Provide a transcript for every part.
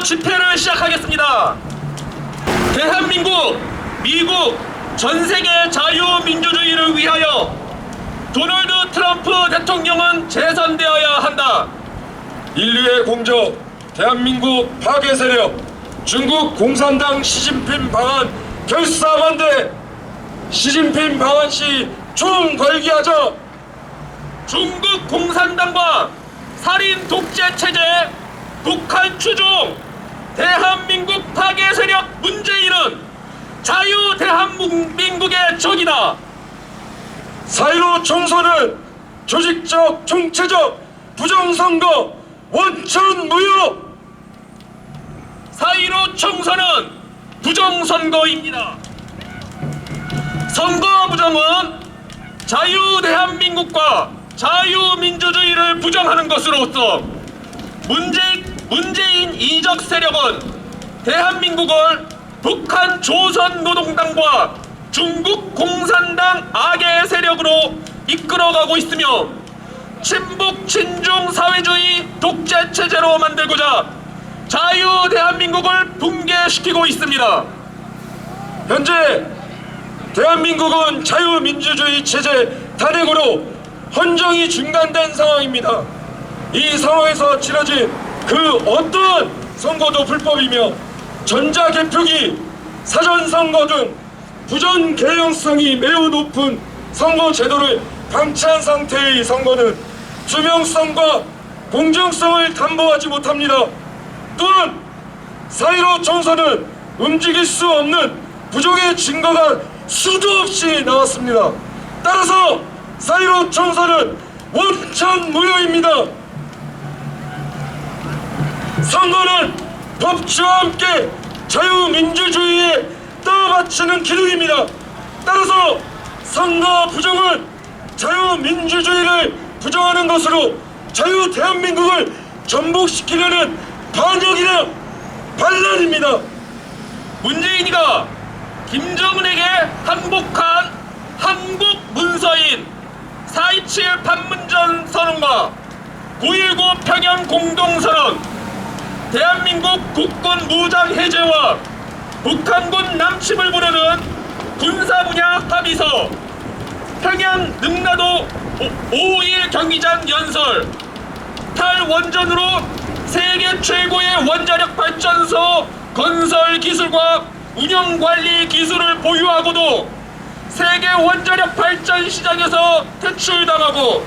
선거 집회를 시작하겠습니다. 대한민국, 미국, 전세계 자유민주주의를 위하여 도널드 트럼프 대통령은 재선되어야 한다. 인류의 공적, 대한민국 파괴 세력, 중국 공산당 시진핑 방한 결사반대. 시진핑 방한 시 총 걸기하자. 중국 공산당과 살인 독재 체제, 북한 추종, 대한민국 파괴 세력 문재인은 자유 대한민국의 적이다. 4.15 총선은 조직적, 총체적, 부정선거, 원천무효. 4.15 총선은 부정선거입니다. 선거 부정은 자유 대한민국과 자유민주주의를 부정하는 것으로서 문재인 이적 세력은 대한민국을 북한 조선노동당과 중국 공산당 악의 세력으로 이끌어가고 있으며 친북 친중 사회주의 독재 체제로 만들고자 자유 대한민국을 붕괴시키고 있습니다. 현재 대한민국은 자유민주주의 체제 탄핵으로 헌정이 중단된 상황입니다. 이 상황에서 치러진 그 어떠한 선거도 불법이며 전자개표기, 사전선거 등 부전 개연성이 매우 높은 선거 제도를 방치한 상태의 선거는 투명성과 공정성을 담보하지 못합니다. 또한 4.15 총선은 움직일 수 없는 부정의 증거가 수도 없이 나왔습니다. 따라서 4.15 총선은 원천무효입니다. 선거는 법치와 함께 자유민주주의에 떠받치는 기둥입니다. 따라서 선거 부정은 자유민주주의를 부정하는 것으로 자유 대한민국을 전복시키려는 반역이나 반란입니다. 문재인이가 김정은에게 항복한 한국 문서인 4.27 판문점 선언과 9.19 평양 공동선언, 대한민국 국군 무장 해제와 북한군 남침을 부르는 군사 분야 합의서, 평양 능라도 5.1 경기장 연설, 탈원전으로 세계 최고의 원자력 발전소 건설 기술과 운영관리 기술을 보유하고도 세계 원자력 발전 시장에서 퇴출당하고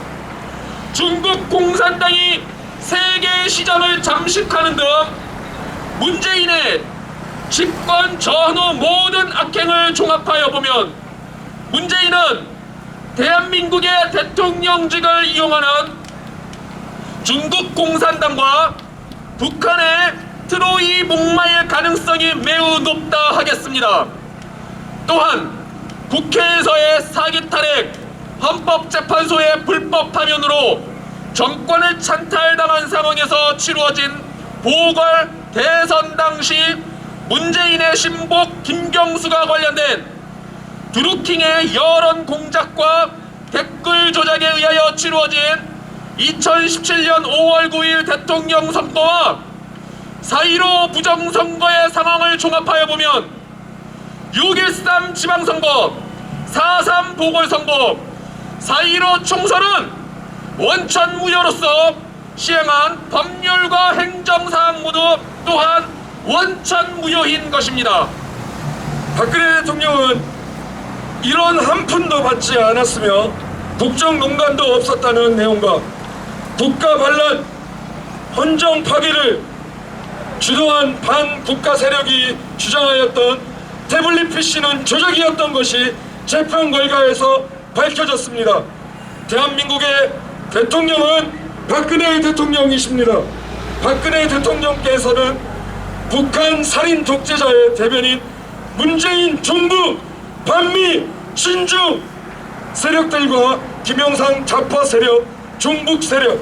중국 공산당이 세계 시장을 잠식하는 등 문재인의 집권 전후 모든 악행을 종합하여 보면 문재인은 대한민국의 대통령직을 이용하는 중국 공산당과 북한의 트로이 목마일 가능성이 매우 높다 하겠습니다. 또한 국회에서의 사기 탄핵, 헌법재판소의 불법 파면으로 정권을 찬탈당한 상황에서 치루어진 보궐 대선 당시 문재인의 신복 김경수가 관련된 드루킹의 여론 공작과 댓글 조작에 의하여 치루어진 2017년 5월 9일 대통령 선거와 4.15 부정선거의 상황을 종합하여 보면 6.13 지방선거, 4.3 보궐선거, 4.15 총선은 원천무효로서 시행한 법률과 행정사항 모두 또한 원천무효인 것입니다. 박근혜 대통령은 이런 한 푼도 받지 않았으며 국정농단도 없었다는 내용과 국가 반란, 헌정 파괴를 주도한 반국가 세력이 주장하였던 태블릿 PC는 조작이었던 것이 재판 결과에서 밝혀졌습니다. 대한민국의 대통령은 박근혜 대통령이십니다. 박근혜 대통령께서는 북한 살인 독재자의 대변인 문재인 정부 반미 친중 세력들과 김영삼 좌파 세력, 종북 세력,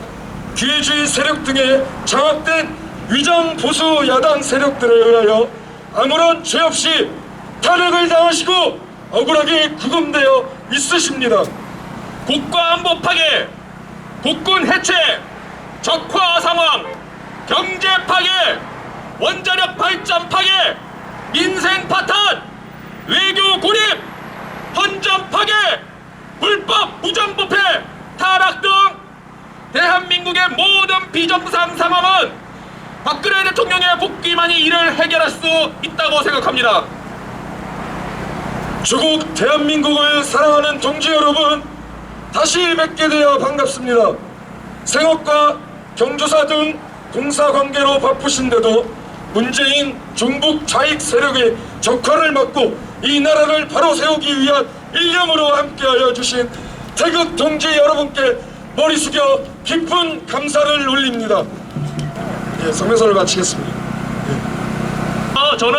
기회주의 세력 등의 장악된 위장 보수 야당 세력들에 의하여 아무런 죄 없이 탄핵을 당하시고 억울하게 구금되어 있으십니다. 국가안보 파괴, 국군 해체, 적화 상황, 경제 파괴, 원자력 발전 파괴, 민생 파탄, 외교 고립, 헌정 파괴, 불법 부정부패, 타락 등 대한민국의 모든 비정상 상황은 박근혜 대통령의 복귀만이 이를 해결할 수 있다고 생각합니다. 조국 대한민국을 사랑하는 동지 여러분, 다시 뵙게 되어 반갑습니다. 생업과 경조사 등 공사관계로 바쁘신데도 문재인 중북 좌익 세력의 적화를 막고 이 나라를 바로 세우기 위한 일념으로 함께하여 주신 태극 동지 여러분께 머리 숙여 깊은 감사를 올립니다. 예, 성명서를 마치겠습니다. 저는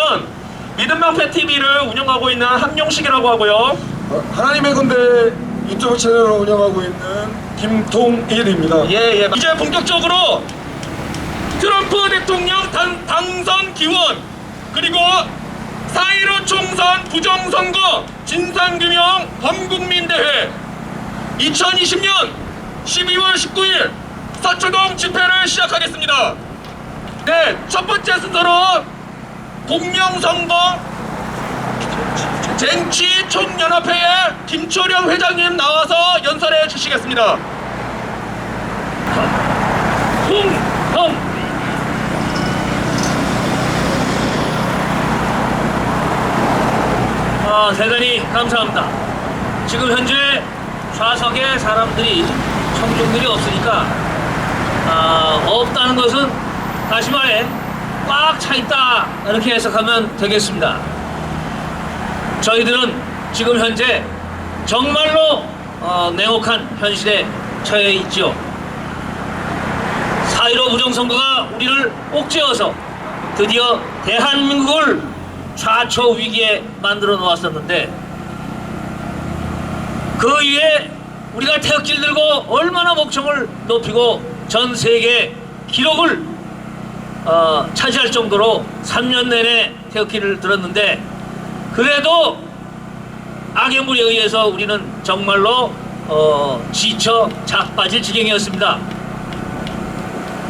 믿음방패 TV를 운영하고 있는 함용식이라고 하고요. 하나님의 건대 유튜브 채널을 운영하고 있는 김동일입니다. 예. 이제 본격적으로 트럼프 대통령 당선 기원, 그리고 4.15 총선 부정선거 진상규명 범국민대회 2020년 12월 19일 서초동 집회를 시작하겠습니다. 네, 첫 번째 순서로 공명선거 쟁취총연합회의 김초령 회장님 나와서 연설해 주시겠습니다. 대단히 감사합니다. 지금 현재 좌석에 사람들이 청중들이 없으니까 없다는 것은 다시 말해 꽉 차 있다 이렇게 해석하면 되겠습니다. 저희들은 지금 현재 정말로 냉혹한 현실에 처해 있죠. 4.15 부정선거가 우리를 옥죄어서 드디어 대한민국을 좌초 위기에 만들어 놓았었는데, 그 위에 우리가 태극기를 들고 얼마나 목청을 높이고 전 세계 기록을 차지할 정도로 3년 내내 태극기를 들었는데, 그래도 악의 물에 의해서 우리는 정말로 지쳐 자빠질 지경이었습니다.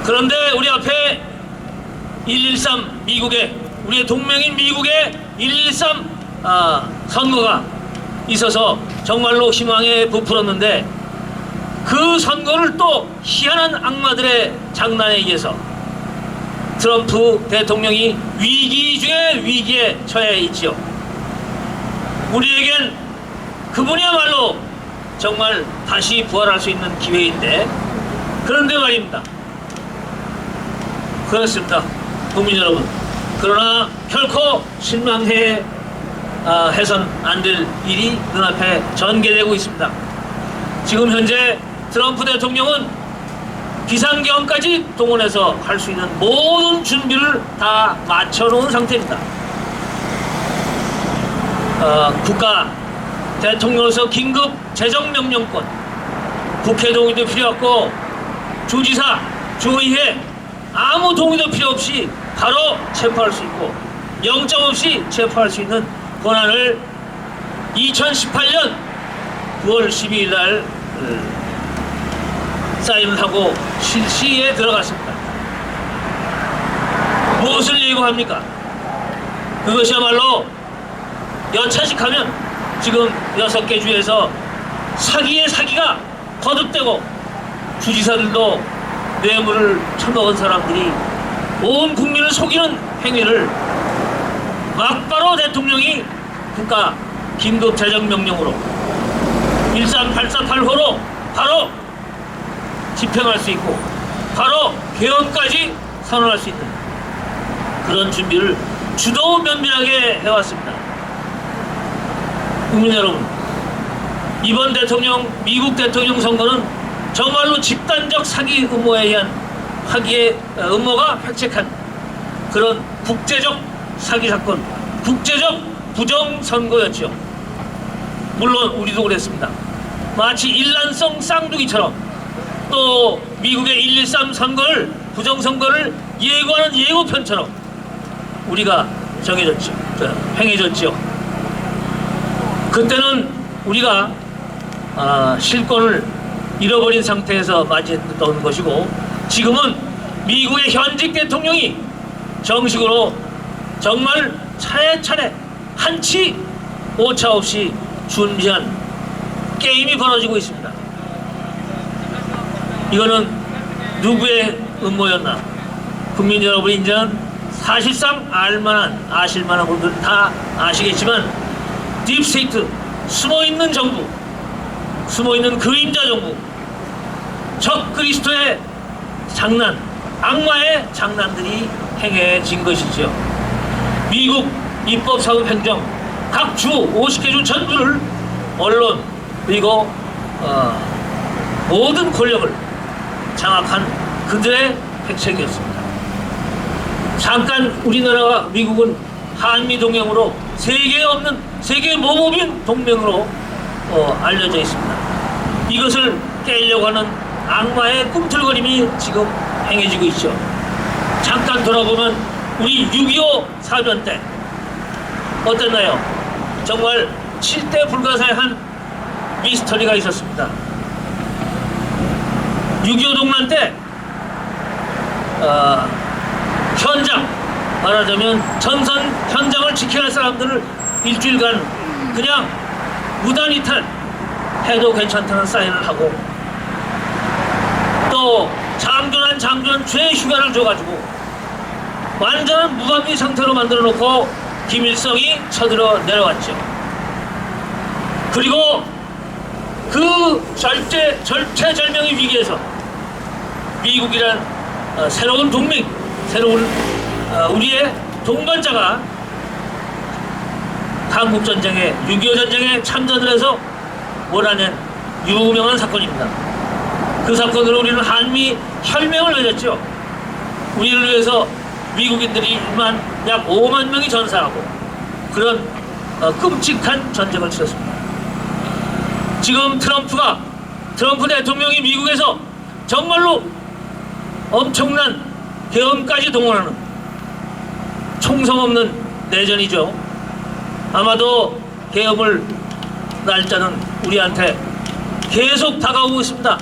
그런데 우리 앞에 1.13 미국의, 우리의 동맹인 미국의 1.13 선거가 있어서 정말로 희망에 부풀었는데, 그 선거를 또 희한한 악마들의 장난에 의해서 트럼프 대통령이 위기 중에 위기에 처해 있지요. 우리에겐 그분이야말로 정말 다시 부활할 수 있는 기회인데, 그런데 말입니다. 그렇습니다, 국민 여러분. 그러나 결코 실망해 해선 안 될 일이 눈앞에 전개되고 있습니다. 지금 현재 트럼프 대통령은 비상계엄까지 동원해서 할 수 있는 모든 준비를 다 마쳐놓은 상태입니다. 국가 대통령으로서 긴급 재정명령권, 국회 동의도 필요 없고 주지사, 주의회 아무 동의도 필요 없이 바로 체포할 수 있고 영장 없이 체포할 수 있는 권한을 2018년 9월 12일 날 사인을 하고 실시에 들어갔습니다. 무엇을 예고합니까? 그것이야말로 연차식하면 지금 6개 주에서 사기의 사기가 거듭되고, 주지사들도 뇌물을 처먹은 사람들이 온 국민을 속이는 행위를 막바로 대통령이 국가 긴급 재정명령으로 13848호로 바로 집행할 수 있고 바로 개헌까지 선언할 수 있는 그런 준비를 주도 면밀하게 해왔습니다. 국민 여러분, 이번 미국 대통령 선거는 정말로 집단적 사기 음모에 의한 음모가 획책한 그런 국제적 사기 사건, 국제적 부정선거였죠. 물론 우리도 그랬습니다. 마치 일란성 쌍둥이처럼 또 미국의 1.13 선거를, 부정선거를 예고하는 예고편처럼 우리가 행해졌죠. 그때는 우리가 실권을 잃어버린 상태에서 맞이했던 것이고, 지금은 미국의 현직 대통령이 정식으로 정말 차례차례 한치 오차 없이 준비한 게임이 벌어지고 있습니다. 이거는 누구의 음모였나? 국민 여러분이 인정한 사실상 아실만한 분들 다 아시겠지만 딥스테이트, 숨어있는 정부, 숨어있는 그림자 정부, 적 그리스도의 장난, 악마의 장난들이 행해진 것이죠. 미국 입법사법행정 각 주 50개 주 전부를 언론 그리고 모든 권력을 장악한 그들의 백색이었습니다. 잠깐 우리나라와 미국은 한미 동맹으로 세계에 모범인 동맹으로 알려져 있습니다. 이것을 깨려고 하는 악마의 꿈틀거림이 지금 행해지고 있죠. 잠깐 돌아보면 우리 6.25 사변 때 어땠나요? 정말 7대 불가사의한 미스터리가 있었습니다. 6.25 동란 때 현장, 말하자면 전선 현장을 지켜야 할 사람들을 일주일간 그냥 무단이탈 해도 괜찮다는 사인을 하고, 또 장전 죄 휴가를 줘가지고 완전한 무방비 상태로 만들어 놓고 김일성이 쳐들어 내려왔죠. 그리고 그 절체절명의 위기에서 미국이란 새로운 동맹, 새로운 우리의 동반자가 한국전쟁에 6.25 전쟁에 참전을 해서 몰아낸 유명한 사건입니다. 그 사건으로 우리는 한미 혈맹을 맺었죠. 우리를 위해서 미국인들이 약 5만 명이 전사하고 그런 끔찍한 전쟁을 치렀습니다. 지금 트럼프 대통령이 미국에서 정말로 엄청난 계엄까지 동원하는 총성 없는 내전이죠. 아마도 계엄을 날짜는 우리한테 계속 다가오고 있습니다.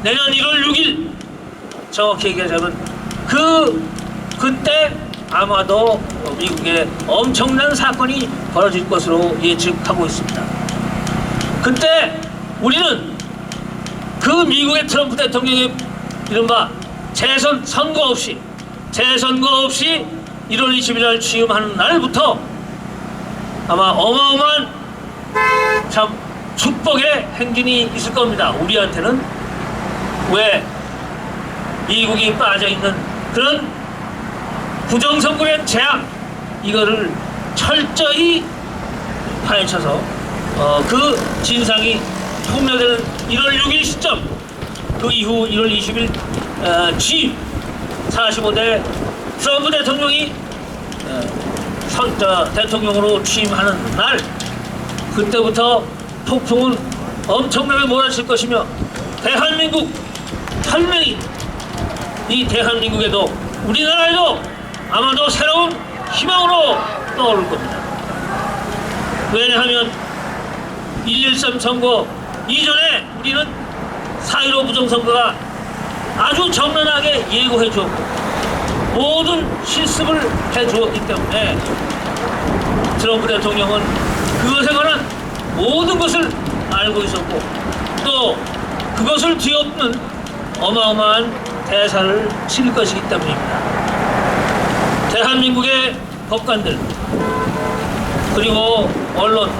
내년 1월 6일 정확히 얘기하자면 그때 아마도 미국에 엄청난 사건이 벌어질 것으로 예측하고 있습니다. 그때 우리는 그 미국의 트럼프 대통령의 이른바 재선거 없이 1월 20일 날 취임하는 날부터 아마 어마어마한 참 축복의 행진이 있을 겁니다. 우리한테는 왜 미국이 빠져있는 그런 부정선거의 재앙, 이거를 철저히 파헤쳐서 그 진상이 소멸되는 1월 6일 시점, 그 이후 1월 20일 취임 45대 트럼프 대통령이 대통령으로 취임하는 날, 그때부터 폭풍은 엄청나게 몰아칠 것이며 대한민국 혈맹이 이 대한민국에도 우리나라에도 아마도 새로운 희망으로 떠오를 겁니다. 왜냐하면 1.13 선거 이전에 우리는 4.15 부정선거가 아주 정면하게 예고해 주었고 모든 실습을 해 주었기 때문에 트럼프 대통령은 그것에 관한 모든 것을 알고 있었고 또 그것을 뒤엎는 어마어마한 대사를 칠 것이기 때문입니다. 대한민국의 법관들 그리고 언론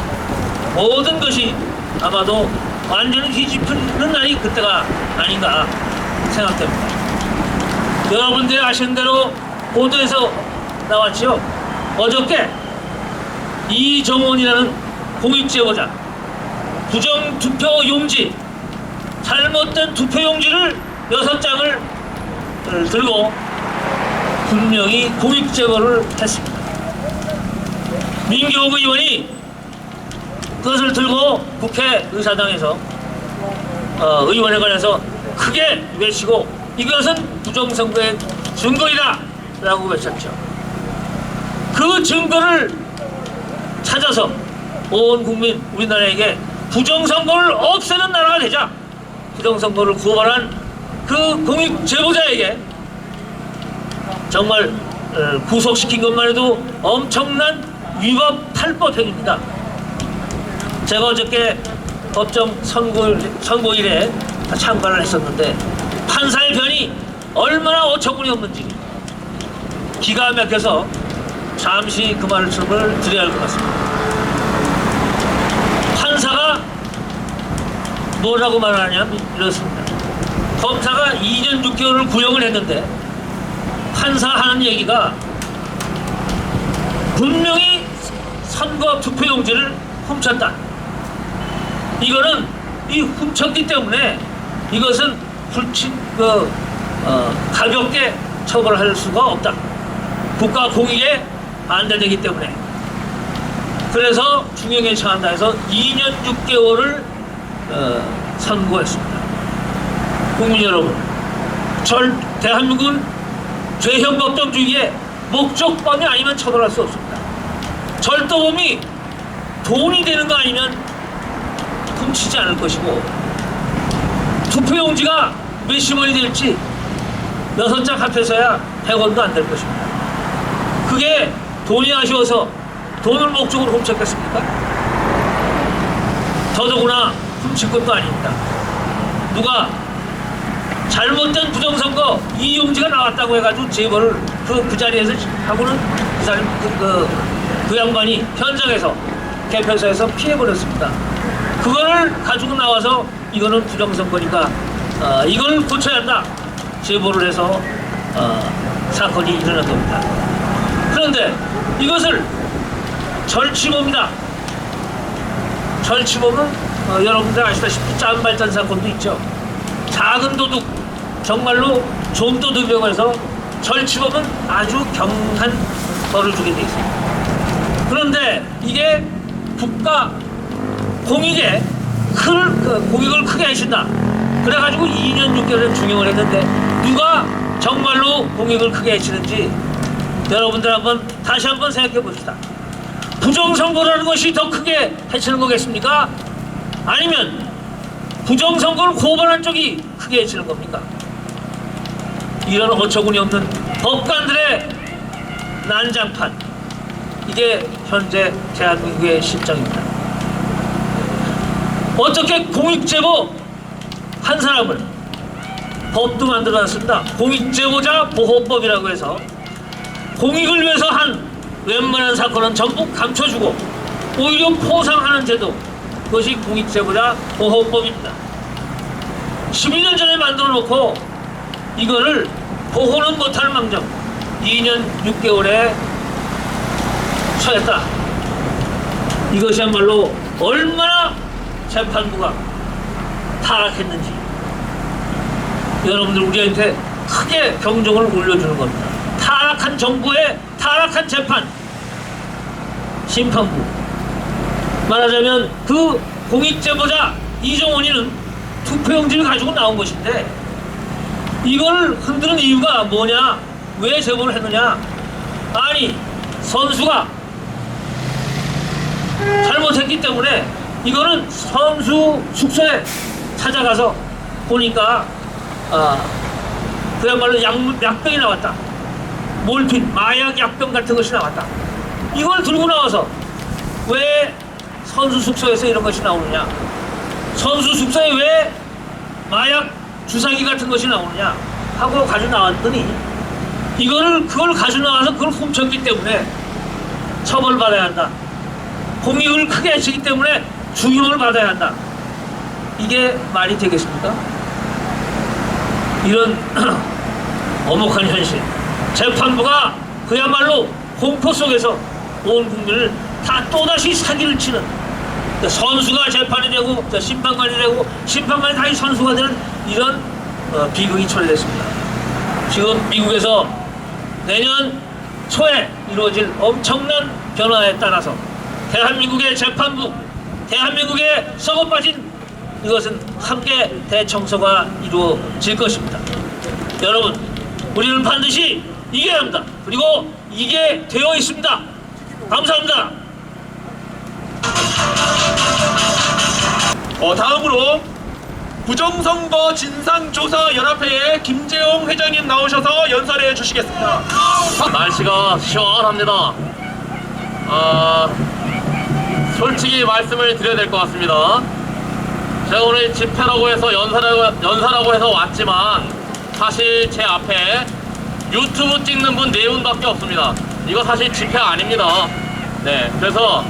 모든 것이 아마도 완전히 뒤집히는 날이 그때가 아닌가 생각됩니다. 여러분들이 아시는 대로 보도에서 나왔죠. 어저께 이정원이라는 공익제보자 부정투표 용지, 잘못된 투표용지를 6장을 들고 분명히 공익제보를 했습니다. 민경욱 의원이 그것을 들고 국회 의사당에서 의원에 관해서 크게 외치고 이것은 부정선거의 증거이다 라고 외쳤죠. 그 증거를 찾아서 온 국민 우리나라에게 부정선거를 없애는 나라가 되자, 부정선거를 고발한 그 공익제보자에게 정말 구속시킨 것만 해도 엄청난 위법 탈법 행위입니다. 제가 어저께 법정 선고일에 참관을 했었는데 판사의 변이 얼마나 어처구니 없는지 기가 막혀서 잠시 그 말씀을 드려야 할 것 같습니다. 판사가 뭐라고 말하냐면 이렇습니다. 검사가 2년 6개월을 구형을 했는데 판사 하는 얘기가 분명히 선거 투표용지를 훔쳤다. 이거는 이 훔쳤기 때문에 이것은 가볍게 처벌할 수가 없다. 국가 공익에 반대되기 때문에. 그래서 중형에 처한다 해서 2년 6개월을 선고했습니다. 국민 여러분, 대한민국은 죄형 법정주의의 목적범이 아니면 처벌할 수 없습니다. 절도범이 돈이 되는 거 아니면 훔치지 않을 것이고, 투표용지가 몇십 원이 될지 6장 합해서야 100원도 안 될 것입니다. 그게 돈이 아쉬워서 돈을 목적으로 훔쳤겠습니까? 더더구나 훔친 것도 아닙니다. 누가 잘못된 부정선거 이 용지가 나왔다고 해가지고 제보를 그 자리에서 하고는 그 사람 그 양반이 현장에서 개표소에서 피해버렸습니다. 그거를 가지고 나와서 이거는 부정선거니까 이걸 고쳐야 한다 제보를 해서 사건이 일어난 겁니다. 그런데 이것을 절취범이다. 절취범은 여러분들 아시다시피 짠발짠 사건도 있죠. 작은 도둑, 정말로 좀도둑이라고 해서 절취범은 아주 경한 벌을 주게 돼 있습니다. 그런데 이게 국가 공익에 공익을 크게 하신다. 그래가지고 2년 6개월에 중형을 했는데 누가 정말로 공익을 크게 해치는지 여러분들 다시 한번 생각해 봅시다. 부정선거라는 것이 더 크게 해치는 거겠습니까? 아니면 부정선거를 고발한 쪽이 크게 해치는 겁니까? 이런 어처구니 없는 법관들의 난장판, 이게 현재 대한민국의 실정입니다. 어떻게 공익제보 한 사람을 법도 만들어놨습니다. 공익제보자 보호법이라고 해서 공익을 위해서 한 웬만한 사건은 전부 감춰주고 오히려 포상하는 제도, 그것이 공익제보자 보호법입니다. 11년 전에 만들어 놓고 이거를 보호는 못할 망정 2년 6개월에 처했다. 이것이야말로 얼마나 재판부가 타락했는지 여러분들 우리한테 크게 경종을 울려주는 겁니다. 타락한 정부의 타락한 재판, 심판부. 말하자면 그 공익제보자 이정원이는 투표용지를 가지고 나온 것인데 이걸 흔드는 이유가 뭐냐? 왜 제보를 했느냐? 아니, 선수가 잘못했기 때문에 이거는 선수 숙소에 찾아가서 보니까 그야말로 약병이 나왔다. 몰핀, 마약 약병 같은 것이 나왔다. 이걸 들고 나와서 왜 선수 숙소에서 이런 것이 나오느냐? 선수 숙소에 왜 마약 주사기 같은 것이 나오느냐? 하고 가지고 나왔더니 그걸 가지고 나와서 그걸 훔쳤기 때문에 처벌받아야 한다. 공익을 크게 해치기 때문에 중형을 받아야 한다. 이게 말이 되겠습니까? 이런 엄혹한 현실, 재판부가 그야말로 공포 속에서 온 국민을 다 또다시 사기를 치는, 선수가 재판이 되고 심판관이 되고 심판관이 다시 선수가 되는 이런 비극이 초래됐습니다. 지금 미국에서 내년 초에 이루어질 엄청난 변화에 따라서 대한민국의 재판부, 대한민국의 썩어 빠진 이것은 함께 대청소가 이루어질 것입니다. 여러분, 우리는 반드시 이겨야 합니다. 그리고 이게 되어 있습니다. 감사합니다. 다음으로 부정선거 진상조사연합회의 김재용 회장님 나오셔서 연설해 주시겠습니다. 날씨가 시원합니다. 솔직히 말씀을 드려야 될 것 같습니다. 제가 오늘 집회라고 해서 연사라고 해서 왔지만 사실 제 앞에 유튜브 찍는 분 4분밖에 없습니다. 이거 사실 집회 아닙니다. 네, 그래서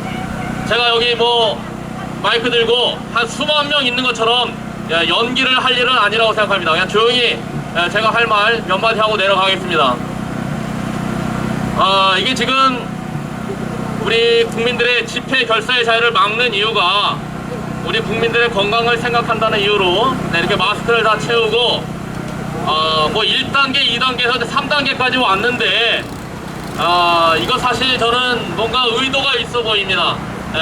제가 여기 뭐 마이크 들고 한 수만 명 있는 것처럼 연기를 할 일은 아니라고 생각합니다. 그냥 조용히 제가 할 말 몇 마디 하고 내려가겠습니다. 이게 지금 우리 국민들의 집회 결사의 자유를 막는 이유가 우리 국민들의 건강을 생각한다는 이유로 이렇게 마스크를 다 채우고 뭐 1단계, 2단계에서 3단계까지 왔는데 이거 사실 저는 뭔가 의도가 있어 보입니다.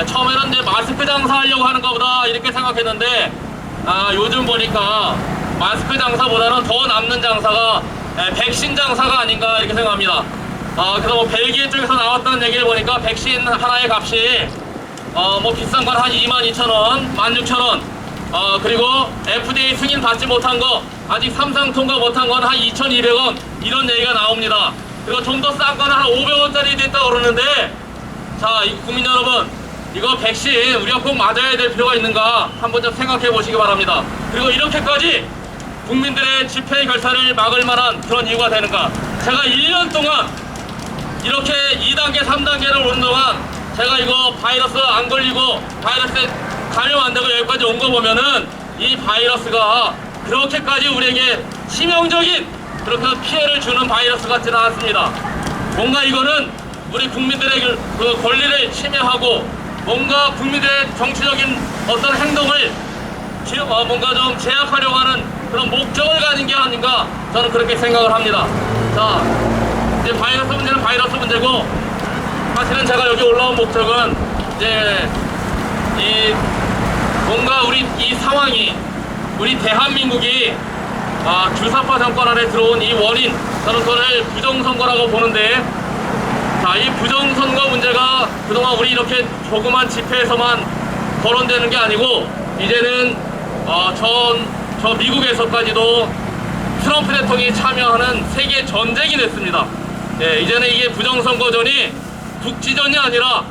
처음에는 이제 마스크 장사하려고 하는 것보다 이렇게 생각했는데 요즘 보니까 마스크 장사보다는 더 남는 장사가 백신 장사가 아닌가 이렇게 생각합니다. 그래서 뭐 벨기에 쪽에서 나왔다는 얘기를 보니까 백신 하나의 값이 뭐 비싼 건 한 22,000원, 16,000원, 그리고 FDA 승인 받지 못한 거 아직 삼상 통과 못한 건 한 2,200원 이런 얘기가 나옵니다. 그리고 좀 더 싼 거는 한 500원짜리도 있다고 그러는데, 자, 국민 여러분, 이거 백신 우리가 꼭 맞아야 될 필요가 있는가 한번 좀 생각해 보시기 바랍니다. 그리고 이렇게까지 국민들의 집회 결사를 막을 만한 그런 이유가 되는가? 제가 1년 동안 이렇게 2단계, 3단계를 오는 동안 제가 이거 바이러스 안 걸리고 바이러스에 감염 안 되고 여기까지 온 거 보면은 이 바이러스가 그렇게까지 우리에게 치명적인 그렇게 피해를 주는 바이러스 같지는 않습니다. 뭔가 이거는 우리 국민들의 그 권리를 침해하고 뭔가 국민들의 정치적인 어떤 행동을 뭔가 좀 제약하려고 하는 그런 목적을 가진 게 아닌가 저는 그렇게 생각을 합니다. 자, 이제 바이러스 문제는 바이러스 문제고, 사실은 제가 여기 올라온 목적은 이제 뭔가 우리 이 상황이 우리 대한민국이 주사파 정권 안에 들어온 이 원인, 저는 그걸 부정선거라고 보는데, 자, 이 부정선거 문제가 그동안 우리 이렇게 조그만 집회에서만 거론되는 게 아니고 이제는 저 미국에서까지도 트럼프 대통령이 참여하는 세계 전쟁이 됐습니다. 예, 이제는 이게 부정선거전이 국지전이 아니라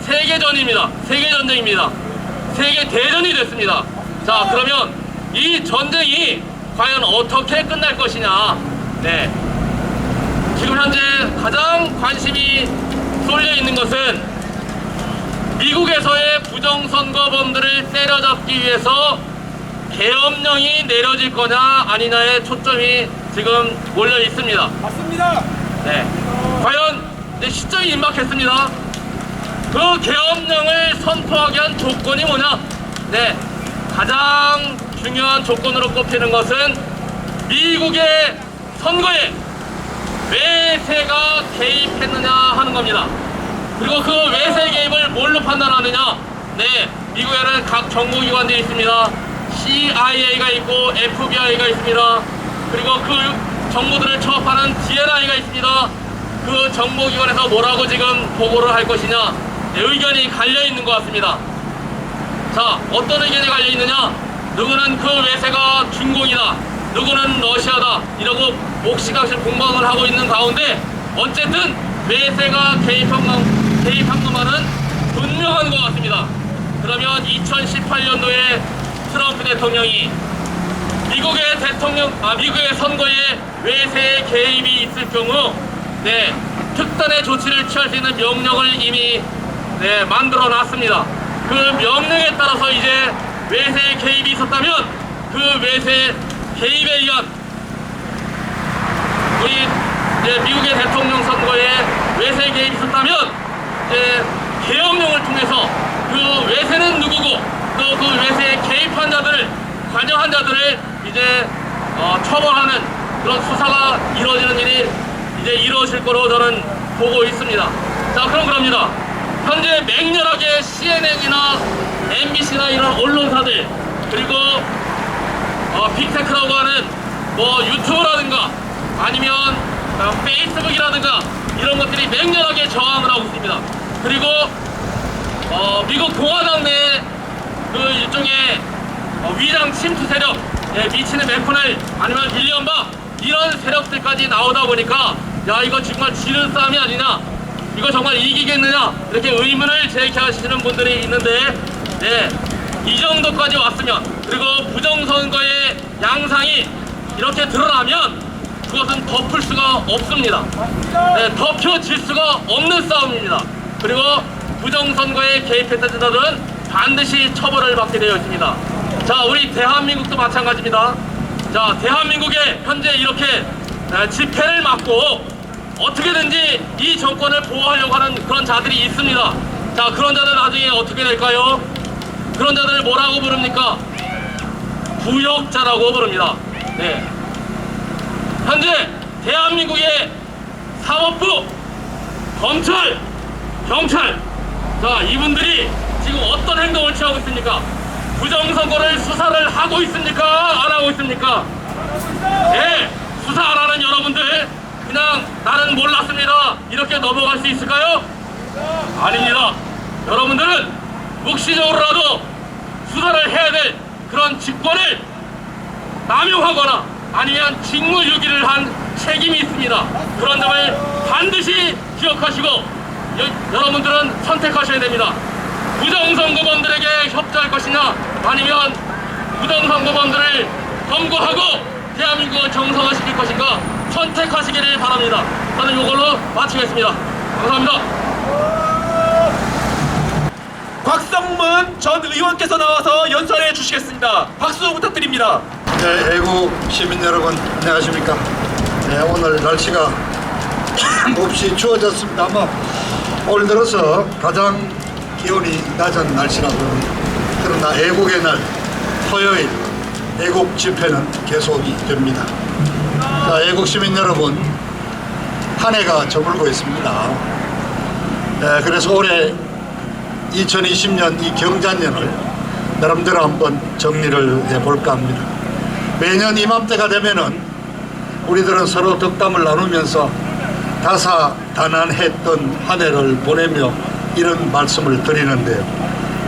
세계전입니다. 세계전쟁입니다. 세계 대전이 됐습니다. 자, 그러면 이 전쟁이 과연 어떻게 끝날 것이냐. 네, 지금 현재 가장 관심이 쏠려 있는 것은 미국에서의 부정선거범들을 때려잡기 위해서 계엄령이 내려질 거냐 아니냐에 초점이 지금 몰려 있습니다. 맞습니다. 네, 과연 이제 시점이 임박했습니다. 그 계엄령을 선포하게 한 조건이 뭐냐? 네, 가장 중요한 조건으로 꼽히는 것은 미국의 선거에 외세가 개입했느냐 하는 겁니다. 그리고 그 외세 개입을 뭘로 판단하느냐? 네, 미국에는 각 정보기관들이 있습니다. CIA가 있고 FBI가 있습니다. 그리고 그 정보들을 처합하는 DNI가 있습니다. 그 정보기관에서 뭐라고 지금 보고를 할 것이냐, 의견이 갈려있는 것 같습니다. 자, 어떤 의견이 갈려있느냐? 누구는 그 외세가 중공이다, 누구는 러시아다 이러고 몫이각시 공방을 하고 있는 가운데 어쨌든 외세가 개입한 것만은 분명한 것 같습니다. 그러면 2018년도에 트럼프 대통령이 미국의 선거에 외세의 개입이 있을 경우, 네, 특단의 조치를 취할 수 있는 명령을 이미 만들어 놨습니다. 그 명령에 따라서 이제 외세의 개입이 있었다면 그 외세 개입에 의한 우리 이제 미국의 대통령 선거에 외세 개입이 있었다면 이제 계엄령을 통해서 그 외세는 누구고 또 그 외세에 개입한 자들을, 관여한 자들을 이제 처벌하는 그런 수사가 이루어지는 일이 이제 이루어질 거로 저는 보고 있습니다. 자, 그럼 그럽니다. 현재 맹렬하게 CNN이나 MBC나 이런 언론사들, 그리고 빅테크라고 하는 뭐 유튜브라든가 아니면 페이스북이라든가 이런 것들이 맹렬하게 저항을 하고 있습니다. 그리고 미국 공화당 내 그 일종의 위장 침투 세력, 미치는 맥코넬 아니면 윌리엄 박 이런 세력들까지 나오다 보니까 야 이거 정말 지는 싸움이 아니냐, 이거 정말 이기겠느냐 이렇게 의문을 제기하시는 분들이 있는데, 이 정도까지 왔으면, 그리고 부정선거의 양상이 이렇게 드러나면 그것은 덮을 수가 없습니다. 덮여질 수가 없는 싸움입니다. 그리고 부정선거에 개입했던 자들은 반드시 처벌을 받게 되어 있습니다. 자, 우리 대한민국도 마찬가지입니다. 자, 대한민국에 현재 이렇게 집회를 막고 어떻게든지 이 정권을 보호하려고 하는 그런 자들이 있습니다. 자, 그런 자들 나중에 어떻게 될까요? 그런 자들을 뭐라고 부릅니까? 부역자라고 부릅니다. 네. 현재 대한민국의 사법부, 검찰, 경찰, 자, 이분들이 지금 어떤 행동을 취하고 있습니까? 부정선거를 수사를 하고 있습니까? 안 하고 있습니까? 예, 수사 안 하는 여러분들 그냥 나는 몰랐습니다 이렇게 넘어갈 수 있을까요? 아닙니다. 여러분들은 묵시적으로라도 수사를 해야 될 그런 직권을 남용하거나 아니면 직무유기를 한 책임이 있습니다. 그런 점을 반드시 기억하시고 여러분들은 선택하셔야 됩니다. 부정선거범들에게 협조할 것이냐, 아니면 부정선거범들을 검거하고 대한민국을 정상화시킬 것인가 선택하시기를 바랍니다. 저는 이걸로 마치겠습니다. 감사합니다. 곽성문 전 의원께서 나와서 연설해 주시겠습니다. 박수 부탁드립니다. 네, 애국 시민 여러분 안녕하십니까. 네, 오늘 날씨가 몹시 추워졌습니다만 올 들어서 가장 기온이 낮은 날씨라고 합니다. 그러나 애국의 날 토요일 애국 집회는 계속이 됩니다. 자, 애국 시민 여러분, 한 해가 저물고 있습니다. 네, 그래서 올해 2020년 이 경자년을 나름대로 한번 정리를 해볼까 합니다. 매년 이맘때가 되면은 우리들은 서로 덕담을 나누면서 다사다난했던 한 해를 보내며 이런 말씀을 드리는데요.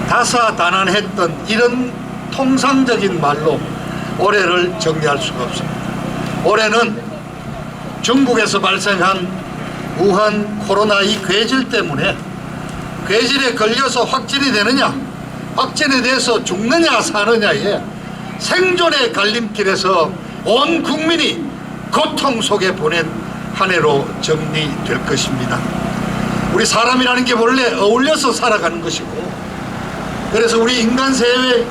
다사다난했던 이런 통상적인 말로 올해를 정리할 수가 없습니다. 올해는 중국에서 발생한 우한 코로나 이 괴질 때문에 괴질에 걸려서 확진이 되느냐, 확진에 대해서 죽느냐 사느냐에 생존의 갈림길에서 온 국민이 고통 속에 보낸 한 해로 정리될 것입니다. 우리 사람이라는 게 원래 어울려서 살아가는 것이고, 그래서 우리 인간 세상의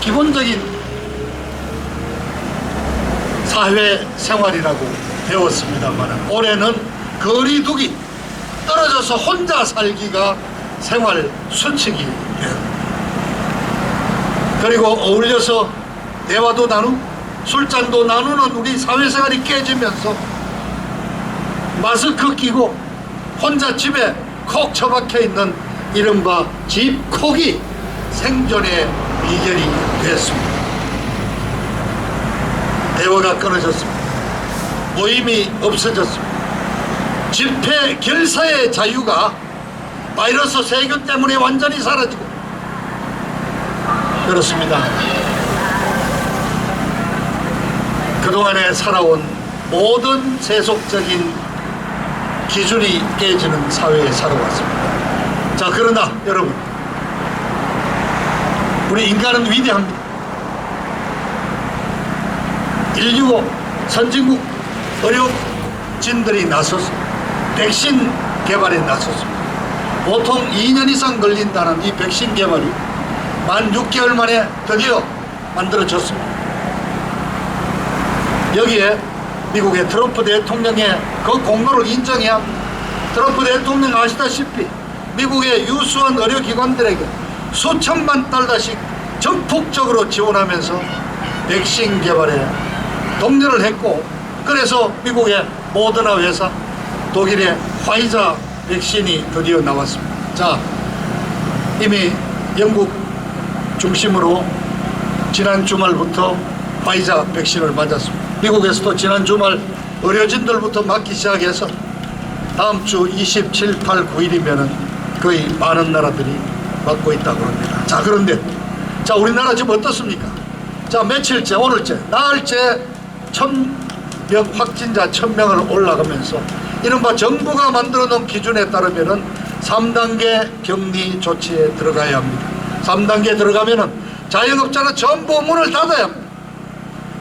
기본적인 사회 생활이라고 배웠습니다만 올해는 거리두기, 떨어져서 혼자 살기가 생활 수칙이 돼요. 그리고 어울려서 대화도 나누고 술잔도 나누는 우리 사회생활이 깨지면서 마스크 끼고 혼자 집에 콕 처박혀 있는 이른바 집콕이 생존의 비결이 됐습니다. 대화가 끊어졌습니다. 모임이 없어졌습니다. 집회 결사의 자유가 바이러스 세균 때문에 완전히 사라지고 그렇습니다. 그동안에 살아온 모든 세속적인 기준이 깨지는 사회에 살아왔습니다. 자, 그러나 여러분, 우리 인간은 위대합니다. 165 선진국 의료진들이 나서서 백신 개발에 나섰습니다. 보통 2년 이상 걸린다는 이 백신 개발이 만 6개월 만에 드디어 만들어졌습니다. 여기에 미국의 트럼프 대통령의 그 공로를 인정해야 합니다. 트럼프 대통령 아시다시피 미국의 유수한 의료기관들에게 수천만 달러씩 전폭적으로 지원하면서 백신 개발에 독려를 했고, 그래서 미국의 모더나 회사, 독일의 화이자 백신이 드디어 나왔습니다. 자, 이미 영국 중심으로 지난 주말부터 화이자 백신을 맞았습니다. 미국에서도 지난 주말 의료진들부터 맞기 시작해서 다음 주 27, 8, 9일이면 거의 많은 나라들이 맞고 있다고 합니다. 자, 그런데 자, 우리나라 지금 어떻습니까? 자, 며칠째, 오늘째, 나흘째 1000명 확진자 1000명을 올라가면서 이른바 정부가 만들어 놓은 기준에 따르면은 3단계 격리 조치에 들어가야 합니다. 3단계에 들어가면은 자영업자는 전부 문을 닫아야 합니다.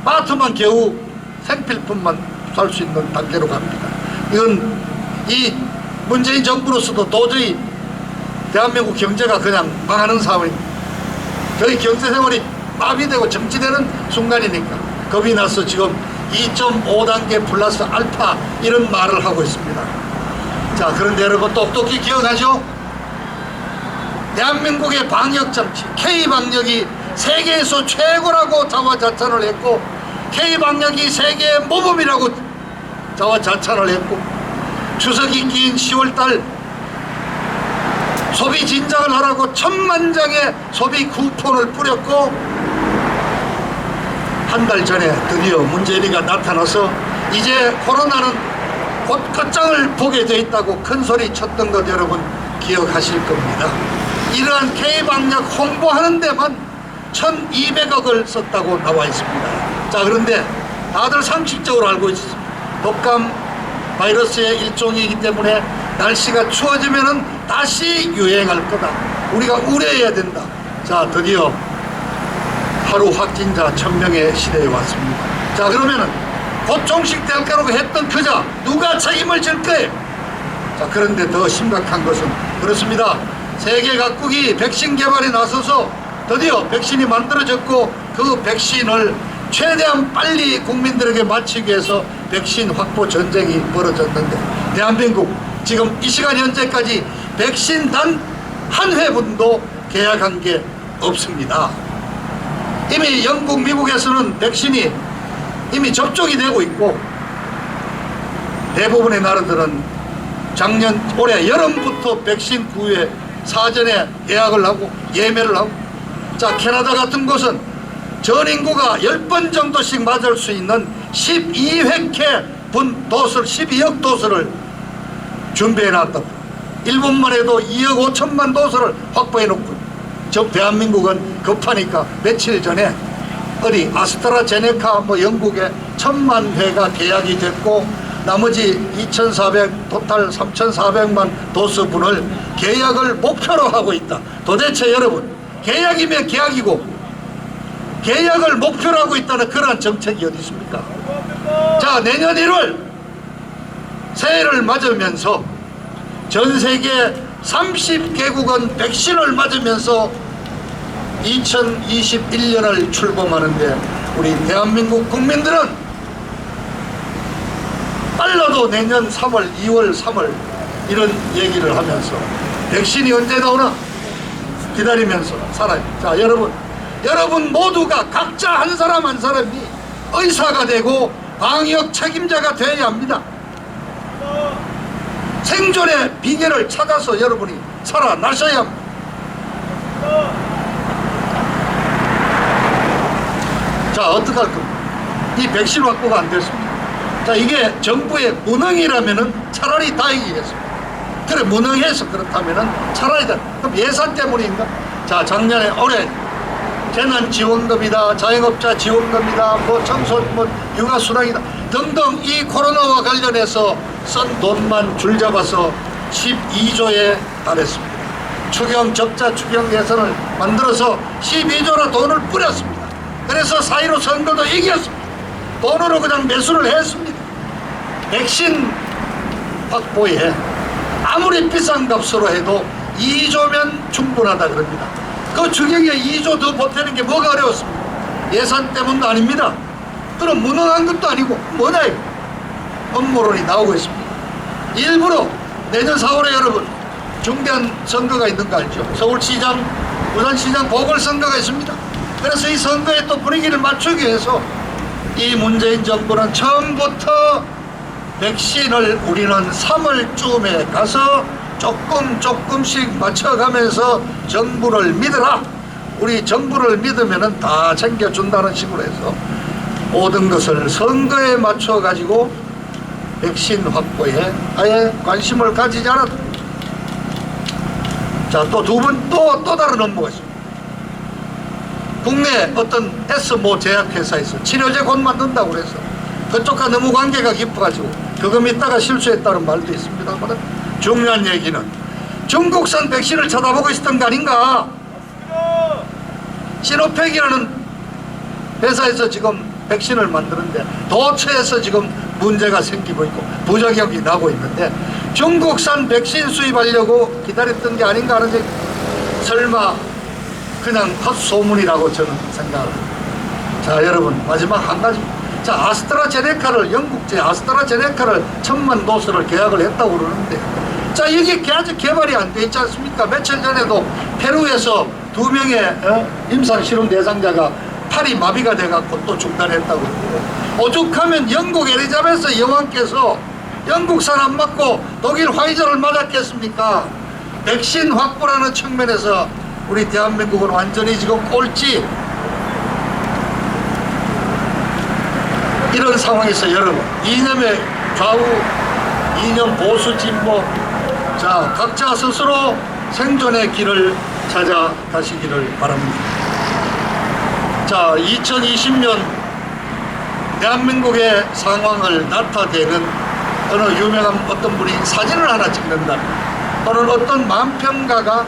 마트만 겨우 생필품만 살 수 있는 단계로 갑니다. 이건 이 문재인 정부로서도 도저히 대한민국 경제가 그냥 망하는 상황입니다. 저희 경제생활이 마비되고 정지되는 순간이니까 겁이 나서 지금 2.5단계 플러스 알파 이런 말을 하고 있습니다. 자, 그런데 여러분 똑똑히 기억하죠? 대한민국의 방역장치 K방역이 세계에서 최고라고 자화자찬을 했고 K방역이 세계의 모범이라고 자화자찬을 했고 추석이 긴 10월달 소비 진작을 하라고 1000만 장의 소비 쿠폰을 뿌렸고 한 달 전에 드디어 문재인이가 나타나서 이제 코로나는 곧 끝장을 보게 돼 있다고 큰 소리 쳤던 것 여러분 기억하실 겁니다. 이러한 K방역 홍보하는 데만 1200억을 썼다고 나와 있습니다. 자, 그런데 다들 상식적으로 알고 있습니다. 독감 바이러스의 일종이기 때문에 날씨가 추워지면은 다시 유행할 거다. 우리가 우려해야 된다. 자, 드디어 하루 확진자 1000명의 시대에 왔습니다. 자, 그러면은 곧 종식될 거라고 했던 그자 누가 책임을 질 거예요? 자, 그런데 더 심각한 것은 그렇습니다. 세계 각국이 백신 개발에 나서서 드디어 백신이 만들어졌고 그 백신을 최대한 빨리 국민들에게 맞추기 위해서 백신 확보 전쟁이 벌어졌는데 대한민국 지금 이 시간 현재까지 백신 단 한 회분도 계약한 게 없습니다. 이미 영국, 미국에서는 백신이 이미 접종이 되고 있고 대부분의 나라들은 올해 여름부터 백신 구유에 사전에 예약을 하고 예매를 하고 자, 캐나다 같은 곳은 전 인구가 10번 정도씩 맞을 수 있는 12획회 분 도수를 12억 도수를 준비해 놨다. 일본만 해도 2억 5천만 도수를 확보해 놓고 저 대한민국은 급하니까 며칠 전에 어디 아스트라제네카 영국에 1000만 회가 계약이 됐고 나머지 2400 토탈 3400만 도수분을 계약을 목표로 하고 있다. 도대체 여러분 계약이면 계약이고 계약을 목표로 하고 있다는 그러한 정책이 어디 있습니까? 자, 내년 1월 새해를 맞으면서 전 세계 30개국은 백신을 맞으면서 2021년을 출범하는데 우리 대한민국 국민들은 빨라도 내년 3월, 2월, 3월 이런 얘기를 하면서 백신이 언제 나오나 기다리면서 살아요. 자, 여러분 모두가 각자 한 사람 한 사람이 의사가 되고 방역 책임자가 되어야 합니다. 생존의 비결을 찾아서 여러분이 살아나셔야 합니다. 자, 어떡할 겁니까? 이 백신 확보가 안 됐습니다. 자, 이게 정부의 무능이라면은 차라리 다행이겠습니다. 그래, 무능해서 그렇다면은 차라리 그럼 예산 때문인가? 자, 작년에 올해 재난지원금이다, 자영업자 지원금이다, 청소, 육아수당이다 등등 이 코로나와 관련해서 쓴 돈만 줄잡아서 12조에 달했습니다. 적자 추경 예산을 만들어서 12조나 돈을 뿌렸습니다. 그래서 4.15 선거도 이겼습니다. 돈으로 그냥 매수를 했습니다. 백신 확보에 아무리 비싼 값으로 해도 2조면 충분하다 그럽니다. 그 추경에 2조 더 보태는 게 뭐가 어려웠습니까? 예산 때문도 아닙니다. 그럼 무능한 것도 아니고 뭐냐 이거. 음모론이 나오고 있습니다. 일부러 내년 4월에 여러분 중대한 선거가 있는 거 알죠? 서울시장, 부산시장 보궐선거가 있습니다. 그래서 이 선거에 또 분위기를 맞추기 위해서 이 문재인 정부는 처음부터 백신을 우리는 3월쯤에 가서 조금씩 맞춰가면서 정부를 믿으라. 우리 정부를 믿으면 다 챙겨준다는 식으로 해서 모든 것을 선거에 맞춰가지고 백신 확보에 아예 관심을 가지지 않았다. 자, 또 두 분 또 다른 업무가 있습니다. 국내 어떤 S모 제약회사에서 치료제 곧 만든다고 그래서 그쪽과 너무 관계가 깊어가지고 그거 믿다가 실수했다는 말도 있습니다만 중요한 얘기는 중국산 백신을 쳐다보고 있었던 거 아닌가. 시노팩이라는 회사에서 지금 백신을 만드는데 도처에서 지금 문제가 생기고 있고 부작용이 나고 있는데 중국산 백신 수입하려고 기다렸던 게 아닌가 하는 얘기. 설마 그냥 헛소문이라고 저는 생각합니다. 자, 여러분 마지막 한 가지. 자, 아스트라제네카를 영국제 아스트라제네카를 1000만 도스를 계약을 했다고 그러는데 자, 이게 아직 개발이 안 돼 있지 않습니까? 며칠 전에도 페루에서 2명의 임상 실험 대상자가 팔이 마비가 돼갖고 또 중단했다고 그러고 오죽하면 영국 엘리자베스 여왕께서 영국산 안 맞고 독일 화이자를 맞았겠습니까? 백신 확보라는 측면에서 우리 대한민국은 완전히 지금 꼴찌. 이런 상황에서 여러분 이념의 좌우, 이념 보수 진보, 자 각자 스스로 생존의 길을 찾아가시기를 바랍니다. 자, 2020년 대한민국의 상황을 나타내는 어느 유명한 어떤 분이 사진을 하나 찍는다면 또는 어떤 만평가가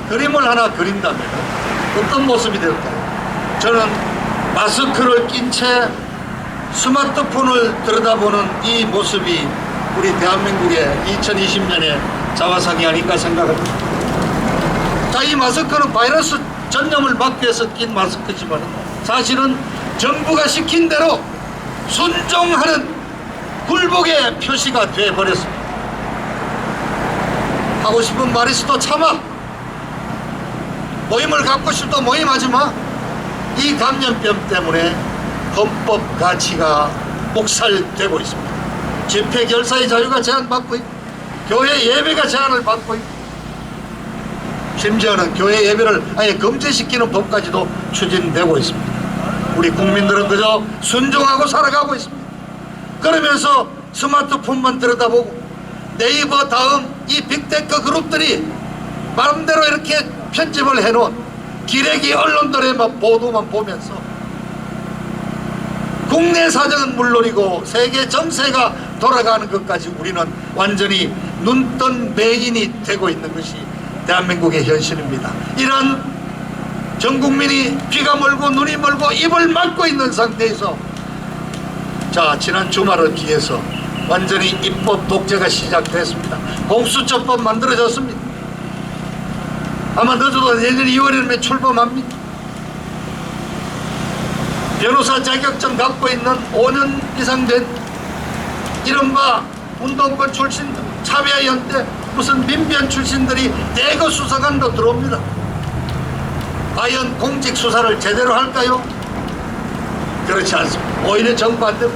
그림을 하나 그린다면 어떤 모습이 될까요? 저는 마스크를 낀 채 스마트폰을 들여다보는 이 모습이 우리 대한민국의 2020년의 자화상이 아닌가 생각합니다. 자, 이 마스크는 바이러스 전염을 막기 위해서 낀 마스크지만 사실은 정부가 시킨 대로 순종하는 굴복의 표시가 되어버렸습니다. 하고 싶은 말이 있어도 참아. 모임을 갖고 싶어도 모임하지 마. 이 감염병 때문에 헌법 가치가 목살되고 있습니다. 집회 결사의 자유가 제한받고 있고 교회 예배가 제한을 받고 있고 심지어는 교회 예배를 아예 금지시키는 법까지도 추진되고 있습니다. 우리 국민들은 그저 순종하고 살아가고 있습니다. 그러면서 스마트폰만 들여다보고 네이버 다음 이 빅테크 그룹들이 마음대로 이렇게 편집을 해놓은 기레기 언론들의 보도만 보면서 국내 사정은 물론이고 세계 정세가 돌아가는 것까지 우리는 완전히 눈뜬 맹인이 되고 있는 것이 대한민국의 현실입니다. 이런 전 국민이 귀가 멀고 눈이 멀고 입을 막고 있는 상태에서 자, 지난 주말을 기해서 완전히 입법 독재가 시작됐습니다. 공수처법 만들어졌습니다. 아마 늦어도 내년 2월이면 출범합니다. 변호사 자격증 갖고 있는 5년 이상 된 이른바 운동권 출신들, 차별연대, 무슨 민변 출신들이 대거 수사관도 들어옵니다. 과연 공직 수사를 제대로 할까요? 그렇지 않습니다. 오히려 정반대,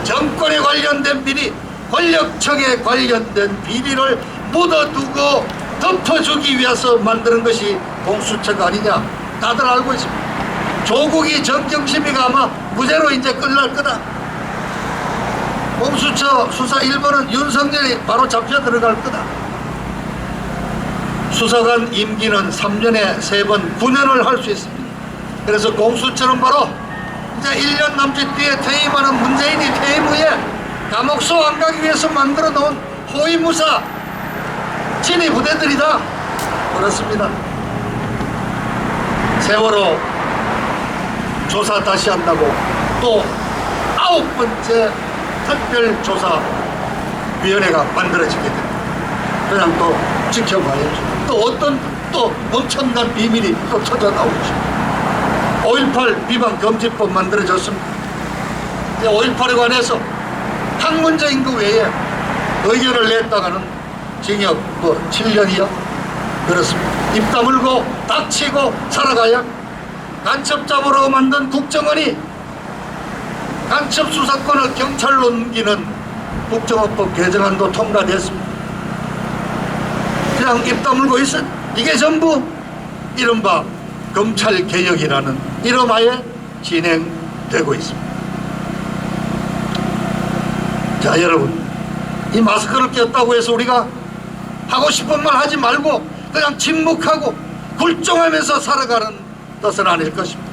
정권에 관련된 비리, 권력청에 관련된 비리를 묻어두고 덮어주기 위해서 만드는 것이 공수처가 아니냐 다들 알고 있습니다. 조국이 정경심이가 아마 무죄로 이제 끝날 거다. 공수처 수사 1번은 윤석열이 바로 잡혀 들어갈 거다. 수사관 임기는 3년에 3번 9년을 할 수 있습니다. 그래서 공수처는 바로 이제 1년 남짓 뒤에 퇴임하는 문재인이 퇴임 후에 감옥소 안 가기 위해서 만들어 놓은 호위무사 친위 부대들이다. 그렇습니다. 세월호 조사 다시 한다고 또 9번째 특별조사위원회가 만들어지게 됩니다. 그냥 또 지켜봐야죠. 또 어떤 또 엄청난 비밀이 또 터져 나오죠. 5.18 비방금지법 만들어졌습니다. 5.18에 관해서 학문적인 그 외에 의견을 냈다가는 징역 7년이요. 그렇습니다. 입 다물고 닥치고 살아가야. 간첩 잡으라고 만든 국정원이 간첩 수사권을 경찰로 넘기는 국정원법 개정안도 통과됐습니다. 그냥 입 다물고 있어. 이게 전부 이른바 검찰개혁이라는 이름하에 진행되고 있습니다. 자, 여러분, 이 마스크를 꼈다고 해서 우리가 하고 싶은 말 하지 말고 그냥 침묵하고 굴종하면서 살아가는 뜻은 아닐 것입니다.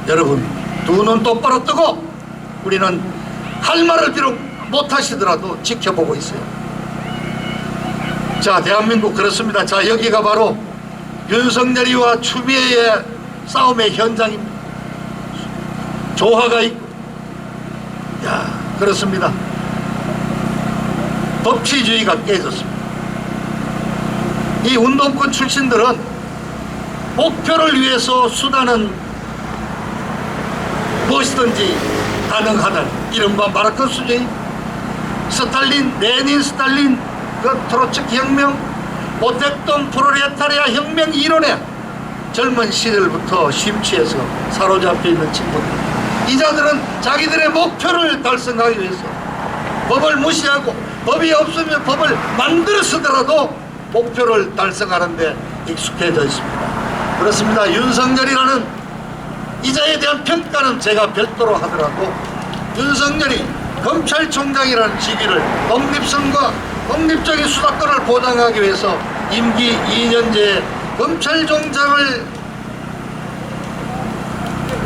여러분 두 눈 똑바로 뜨고 우리는 할 말을 비록 못하시더라도 지켜보고 있어요. 자, 대한민국 그렇습니다. 자, 여기가 바로 윤석열이와 추미애의 싸움의 현장입니다. 조화가 있고, 야, 그렇습니다. 법치주의가 깨졌습니다. 이 운동권 출신들은 목표를 위해서 수단은 무엇이든지 가능하다는 이른바 마르크스주의, 스탈린, 레닌, 스탈린, 그 트로츠키 혁명, 모택동 프롤레타리아 혁명 이론에 젊은 시절부터 심취해서 사로잡혀 있는 친구들, 이 자들은 자기들의 목표를 달성하기 위해서 법을 무시하고 법이 없으면 법을 만들어 쓰더라도 목표를 달성하는 데 익숙해져 있습니다. 그렇습니다. 윤석열이라는 이자에 대한 평가는 제가 별도로 하더라도 윤석열이 검찰총장이라는 직위를 독립성과 독립적인 수사권을 보장하기 위해서 임기 2년제 검찰총장을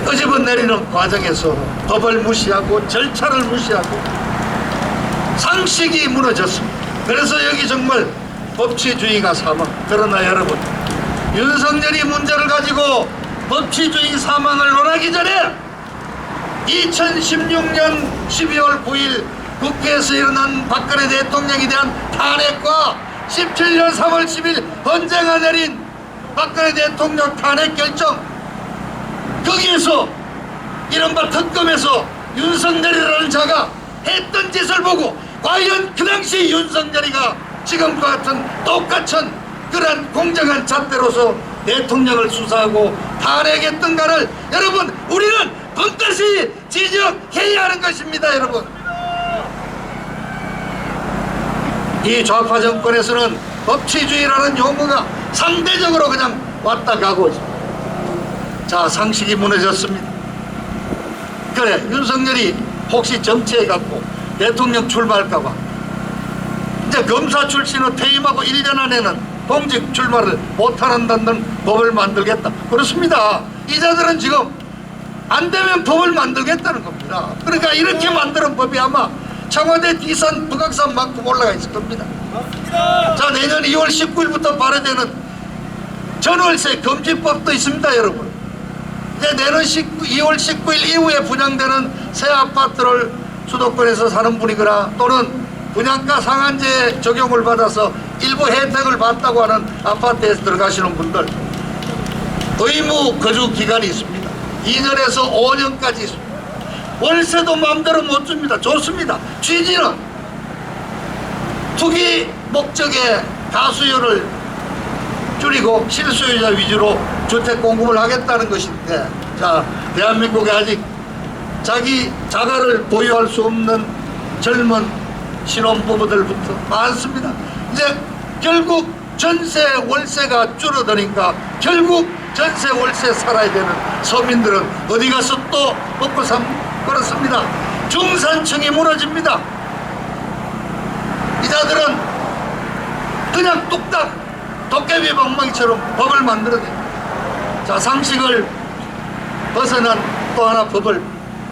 끄집어내리는 과정에서 법을 무시하고 절차를 무시하고 상식이 무너졌습니다. 그래서 여기 정말 법치주의가 사망. 그러나 여러분, 윤석열이 문제를 가지고 법치주의 사망을 논하기 전에 2016년 12월 9일 국회에서 일어난 박근혜 대통령에 대한 탄핵과 17년 3월 10일 헌재가 내린 박근혜 대통령 탄핵 결정, 거기에서 이른바 특검에서 윤석열이라는 자가 했던 짓을 보고 과연 그 당시 윤석열이가 지금과 같은 똑같은 그러한 공정한 잣대로서 대통령을 수사하고 탄핵했던가를 여러분 우리는 반드시 지적해야 하는 것입니다. 여러분, 이 좌파 정권에서는 법치주의라는 용어가 상대적으로 그냥 왔다 가고 있습니다. 자, 상식이 무너졌습니다. 그래, 윤석열이 혹시 정치해갖고 대통령 출마할까봐 이제 검사 출신은 퇴임하고 1년 안에는 공직 출마를 못한다는 법을 만들겠다. 그렇습니다. 이 자들은 지금 안 되면 법을 만들겠다는 겁니다. 그러니까 이렇게 만드는 법이 아마 청와대 뒷산 북악산만큼 올라가 있을 겁니다. 자, 내년 2월 19일부터 발효되는 전월세 금지법도 있습니다. 여러분, 이제 내년 2월 19일 이후에 분양되는 새 아파트를 수도권에서 사는 분이거나 또는 분양가 상한제 적용을 받아서 일부 혜택을 받다고 하는 아파트에서 들어가시는 분들 의무 거주 기간이 있습니다. 2년에서 5년까지 있습니다. 월세도 마음대로 못 줍니다. 좋습니다. 취지는 투기 목적의 다수요를 줄이고 실수요자 위주로 주택 공급을 하겠다는 것인데, 자, 대한민국에 아직 자기 자가를 보유할 수 없는 젊은 신혼부부들부터 많습니다. 이제 결국 전세 월세가 줄어드니까 결국 전세 월세 살아야 되는 서민들은 어디 가서 또 먹고 삽니까? 그렇습니다. 중산층이 무너집니다. 이 자들은 그냥 뚝딱 도깨비 방망이처럼 법을 만들어내요. 자, 상식을 벗어난 또 하나 법을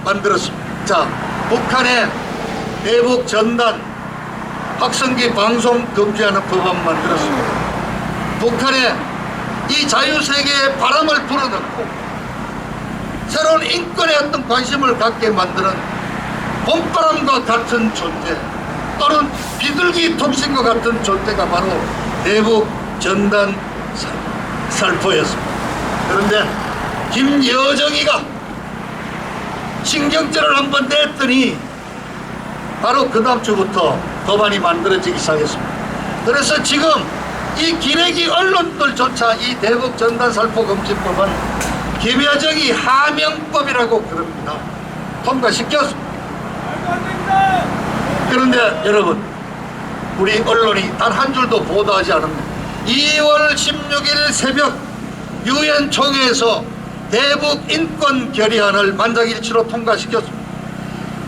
만들었습니다. 자, 북한의 대북 전단 확성기 방송 금지하는 법안 만들었습니다. 북한의 이 자유세계의 바람을 불어넣고 새로운 인권에 어떤 관심을 갖게 만드는 봄바람과 같은 존재 또는 비둘기 통신과 같은 존재가 바로 대북 전단 살포였습니다. 그런데 김여정이가 신경절을 한번 냈더니 바로 그 다음 주부터 법안이 만들어지기 시작했습니다. 그래서 지금 이 기레기 언론들조차 이 대북 전단 살포 금지법은 김여정이 하명법이라고 그럽니다. 통과시켰습니다. 그런데 여러분, 우리 언론이 단 한 줄도 보도하지 않습니다. 2월 16일 새벽 유엔 총회에서 대북 인권 결의안을 만장일치로 통과시켰습니다.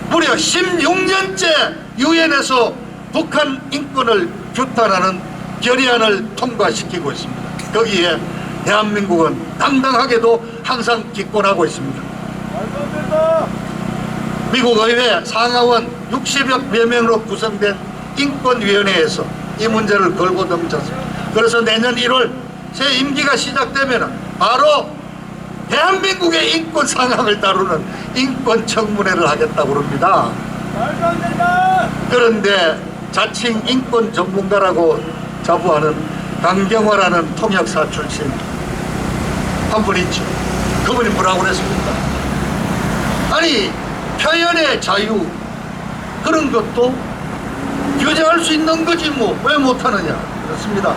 무려 16년째 유엔에서 북한 인권을 규탄하는 결의안을 통과시키고 있습니다. 거기에 대한민국은 당당하게도 항상 기권하고 있습니다. 미국 의회 상하원 60여 명으로 구성된 인권위원회에서 이 문제를 걸고 넘쳤습니다. 그래서 내년 1월 새 임기가 시작되면 바로 대한민국의 인권 상황을 다루는 인권청문회를 하겠다고 합니다. 그런데 자칭 인권 전문가라고 자부하는 강경화라는 통역사 출신 한 분 있죠. 그분이 뭐라고 그랬습니까? 아니 표현의 자유 그런 것도 규제할 수 있는 거지 뭐 왜 못하느냐. 그렇습니다.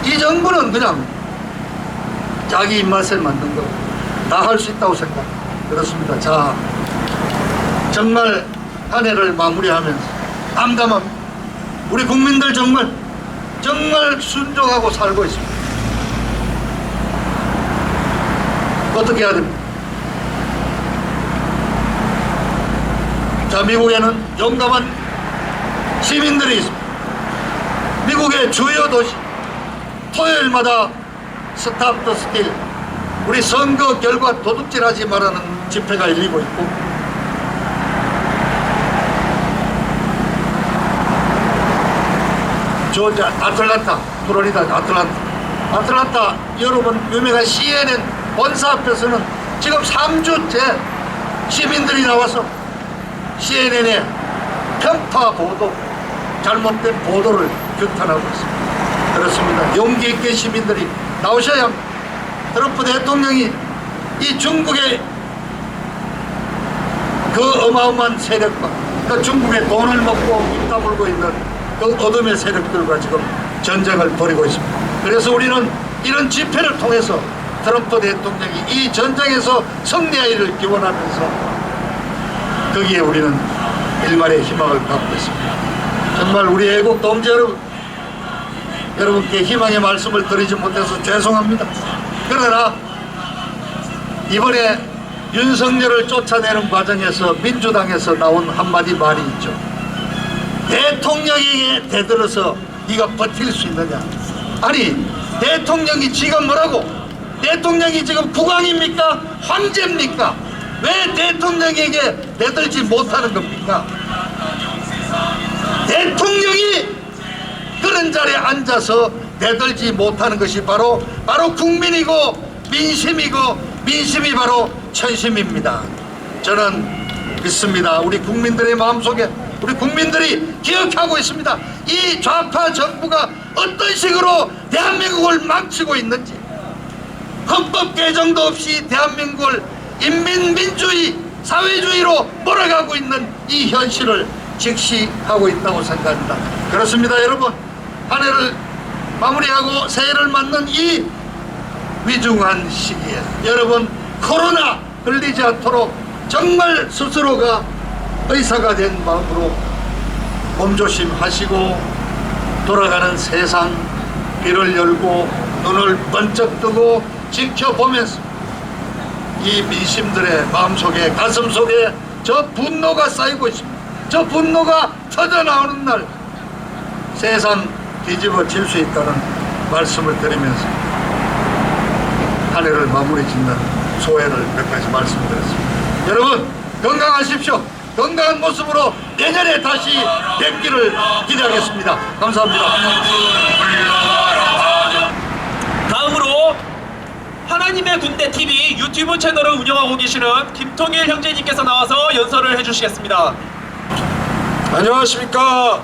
이 정부는 그냥 자기 입맛에 맞는 거 다 할 수 있다고 생각합니다. 그렇습니다. 자, 정말 한 해를 마무리하면서 담담한 우리 국민들 정말 순종하고 살고 있습니다. 어떻게 해야 됩니까? 자, 미국에는 용감한 시민들이 있습니다. 미국의 주요 도시 토요일마다 스탑 더 스틸 우리 선거 결과 도둑질하지 말라는 집회가 열리고 있고 조지아 아틀란타 플로리다 아틀란타 여러분 유명한 CNN 본사 앞에서는 지금 3주째 시민들이 나와서 CNN의 편파 보도 잘못된 보도를 규탄하고 있습니다. 그렇습니다. 용기 있게 시민들이 나오셔야 합니다. 트럼프 대통령이 이 중국의 그 어마어마한 세력과 그 중국의 돈을 먹고 입 다물고 있는 그 어둠의 세력들과 지금 전쟁을 벌이고 있습니다. 그래서 우리는 이런 집회를 통해서 트럼프 대통령이 이 전쟁에서 승리하기를 기원하면서 거기에 우리는 일말의 희망을 갖고 있습니다. 정말 우리 애국 동지 여러분께 희망의 말씀을 드리지 못해서 죄송합니다. 그러나 이번에 윤석열을 쫓아내는 과정에서 민주당에서 나온 한마디 말이 있죠. 대통령에게 대들어서 네가 버틸 수 있느냐. 아니 대통령이 지금 뭐라고? 대통령이 지금 국왕입니까? 황제입니까? 왜 대통령에게 대들지 못하는 겁니까? 대통령이 그런 자리에 앉아서 대들지 못하는 것이 바로 국민이고 민심이 바로 천심입니다. 저는 믿습니다. 우리 국민들의 마음속에 우리 국민들이 기억하고 있습니다. 이 좌파 정부가 어떤 식으로 대한민국을 망치고 있는지 헌법 개정도 없이 대한민국을 인민민주의 사회주의로 몰아가고 있는 이 현실을 직시하고 있다고 생각합니다. 그렇습니다. 여러분 한 해를 마무리하고 새해를 맞는 이 위중한 시기에 여러분 코로나 걸리지 않도록 정말 스스로가 의사가 된 마음으로 몸조심하시고 돌아가는 세상 귀를 열고 눈을 번쩍 뜨고 지켜보면서 이 민심들의 마음속에 가슴속에 저 분노가 쌓이고 있습니다. 저 분노가 터져나오는 날 세상 뒤집어질 수 있다는 말씀을 드리면서 한 해를 마무리 짓는 소회를 몇 가지 말씀드렸습니다. 여러분 건강하십시오. 건강한 모습으로 내년에 다시 뵙기를 기대하겠습니다. 감사합니다. 다음으로 하나님의 군대 TV 유튜브 채널을 운영하고 계시는 김통일 형제님께서 나와서 연설을 해주시겠습니다. 안녕하십니까.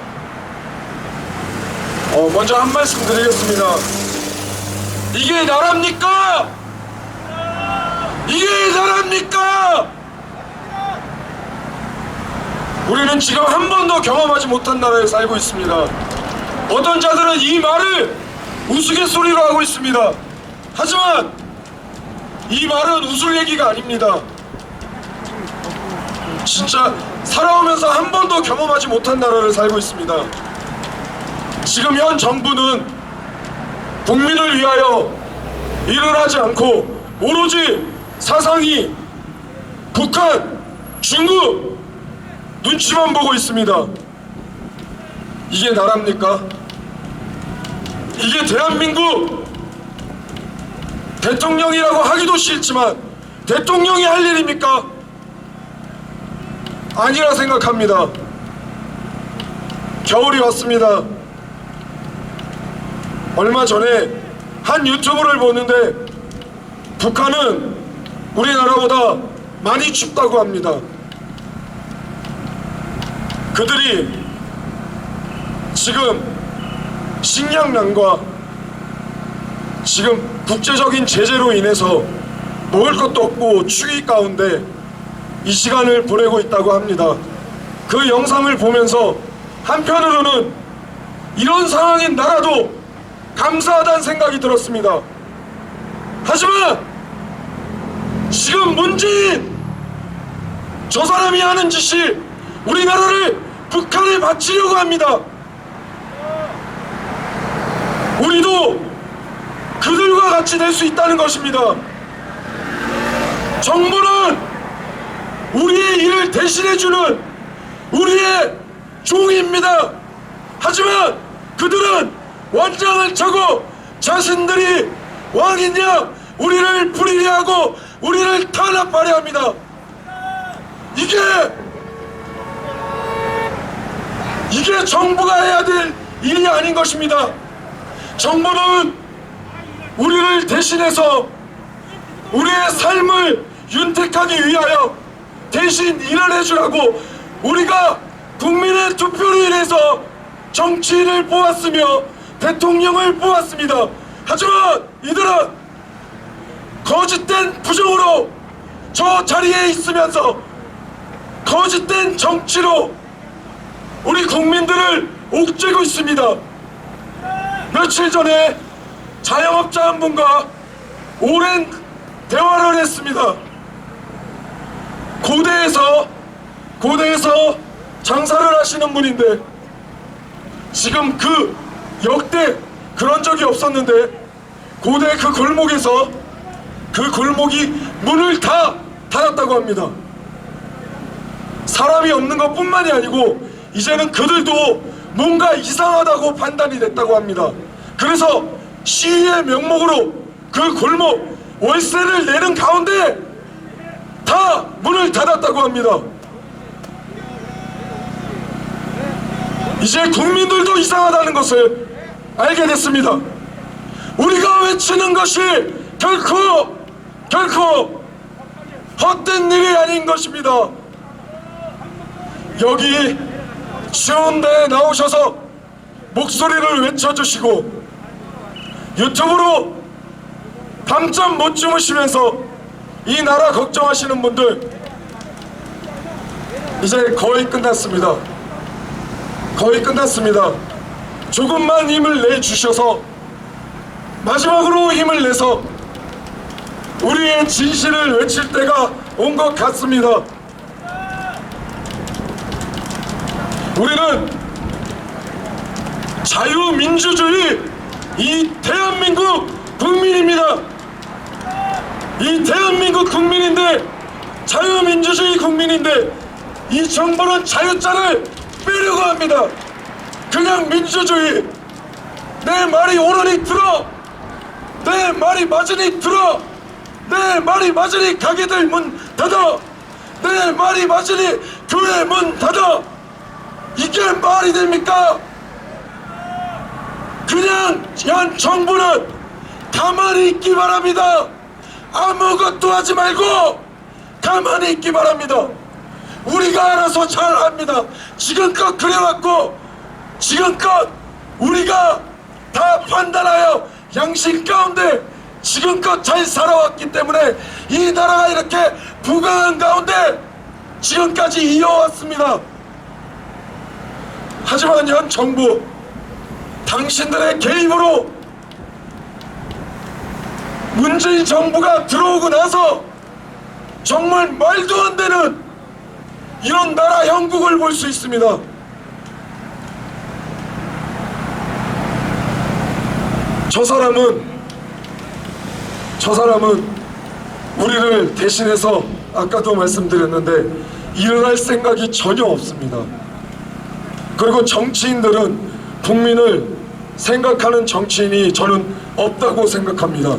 먼저 한 말씀 드리겠습니다. 이게 나라입니까? 이게 나라입니까? 우리는 지금 한 번도 경험하지 못한 나라에 살고 있습니다. 어떤 자들은 이 말을 우스갯소리로 하고 있습니다. 하지만 이 말은 웃을 얘기가 아닙니다. 진짜 살아오면서 한 번도 경험하지 못한 나라를 살고 있습니다. 지금 현 정부는 국민을 위하여 일을 하지 않고 오로지 사상이 북한, 중국 눈치만 보고 있습니다. 이게 나라입니까? 이게 대한민국 대통령이라고 하기도 싫지만 대통령이 할 일입니까? 아니라 생각합니다. 겨울이 왔습니다. 얼마 전에 한 유튜브를 보는데 북한은 우리나라보다 많이 춥다고 합니다. 그들이 지금 식량난과 지금 국제적인 제재로 인해서 먹을 것도 없고 추위 가운데 이 시간을 보내고 있다고 합니다. 그 영상을 보면서 한편으로는 이런 상황인 나라도 감사하다는 생각이 들었습니다. 하지만 지금 문재인 저 사람이 하는 짓이 우리나라를 북한에 바치려고 합니다. 우리도 그들과 같이 될 수 있다는 것입니다. 정부는 우리의 일을 대신해주는 우리의 종입니다. 하지만 그들은 원장을 차고 자신들이 왕이냐 우리를 부리려 하고 우리를 탄압하려 합니다. 이게 정부가 해야 될 일이 아닌 것입니다. 정부는 우리를 대신해서 우리의 삶을 윤택하기 위하여 대신 일을 해주라고 우리가 국민의 투표로 인해서 정치인을 뽑았으며 대통령을 뽑았습니다. 하지만 이들은 거짓된 부정으로 저 자리에 있으면서 거짓된 정치로 우리 국민들을 옥죄고 있습니다. 며칠 전에 자영업자 한 분과 오랜 대화를 했습니다. 고대에서 장사를 하시는 분인데 지금 그 역대 그런 적이 없었는데 고대 그 골목에서 그 골목이 문을 다 닫았다고 합니다. 사람이 없는 것뿐만이 아니고 이제는 그들도 뭔가 이상하다고 판단이 됐다고 합니다. 그래서 시위의 명목으로 그 골목 월세를 내는 가운데 다 문을 닫았다고 합니다. 이제 국민들도 이상하다는 것을 알게 됐습니다. 우리가 외치는 것이 결코 헛된 일이 아닌 것입니다. 여기 추운 데에 나오셔서 목소리를 외쳐주시고 유튜브로 밤잠 못 주무시면서 이 나라 걱정하시는 분들 이제 거의 끝났습니다. 조금만 힘을 내주셔서 마지막으로 힘을 내서 우리의 진실을 외칠 때가 온 것 같습니다. 우리는 자유민주주의 이 대한민국 국민입니다. 이 대한민국 국민인데 자유민주주의 국민인데 이 정부는 자유자를 빼려고 합니다. 그냥 민주주의. 내 말이 옳으니 들어. 내 말이 맞으니 들어. 내 말이 맞으니 가게들 문 닫아. 내 말이 맞으니 교회 문 닫아. 이게 말이 됩니까? 그냥 현 정부는 가만히 있기 바랍니다. 아무것도 하지 말고 가만히 있기 바랍니다. 우리가 알아서 잘 합니다. 지금껏 그래왔고 지금껏 우리가 다 판단하여 양심 가운데 지금껏 잘 살아왔기 때문에 이 나라가 이렇게 부강한 가운데 지금까지 이어왔습니다. 하지만 현 정부 당신들의 개입으로 문재인 정부가 들어오고 나서 정말 말도 안 되는 이런 나라 형국을 볼 수 있습니다. 저 사람은 우리를 대신해서 아까도 말씀드렸는데 일어날 생각이 전혀 없습니다. 그리고 정치인들은 국민을 생각하는 정치인이 저는 없다고 생각합니다.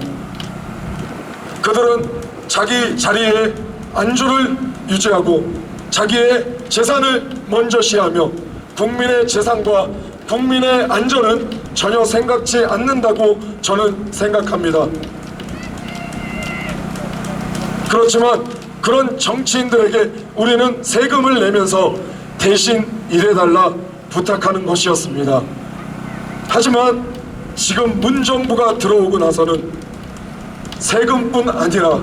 그들은 자기 자리에 안주를 유지하고 자기의 재산을 먼저 시하며 국민의 재산과 국민의 안전은 전혀 생각지 않는다고 저는 생각합니다. 그렇지만 그런 정치인들에게 우리는 세금을 내면서 대신 일해달라 부탁하는 것이었습니다. 하지만 지금 문정부가 들어오고 나서는 세금뿐 아니라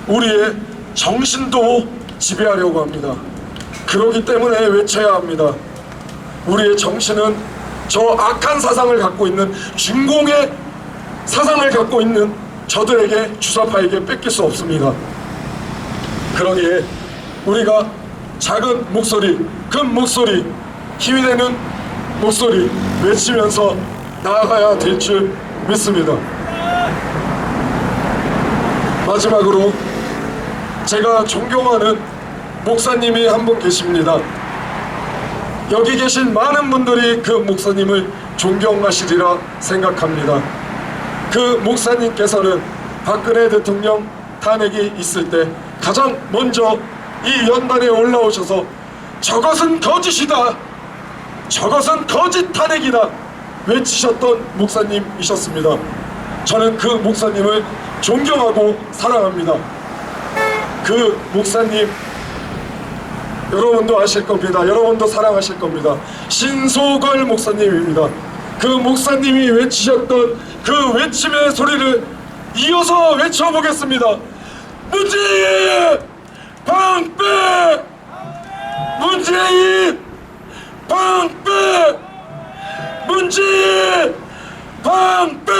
우리의 정신도 지배하려고 합니다. 그렇기 때문에 외쳐야 합니다. 우리의 정신은 저 악한 사상을 갖고 있는 중공의 사상을 갖고 있는 저들에게 주사파에게 뺏길 수 없습니다. 그러기에 우리가 작은 목소리, 큰 목소리, 힘이 되는 목소리 외치면서 나아가야 될 줄 믿습니다. 마지막으로 제가 존경하는 목사님이 한 분 계십니다. 여기 계신 많은 분들이 그 목사님을 존경하시리라 생각합니다. 그 목사님께서는 박근혜 대통령 탄핵이 있을 때 가장 먼저 이 연단에 올라오셔서 저것은 거짓이다, 저것은 거짓 탄핵이다 외치셨던 목사님이셨습니다. 저는 그 목사님을 존경하고 사랑합니다. 그 목사님 여러분도 아실 겁니다. 여러분도 사랑하실 겁니다. 신소걸 목사님입니다. 그 목사님이 외치셨던 그 외침의 소리를 이어서 외쳐보겠습니다. 문재인 방패! 문재인 방패! 문재인 방패!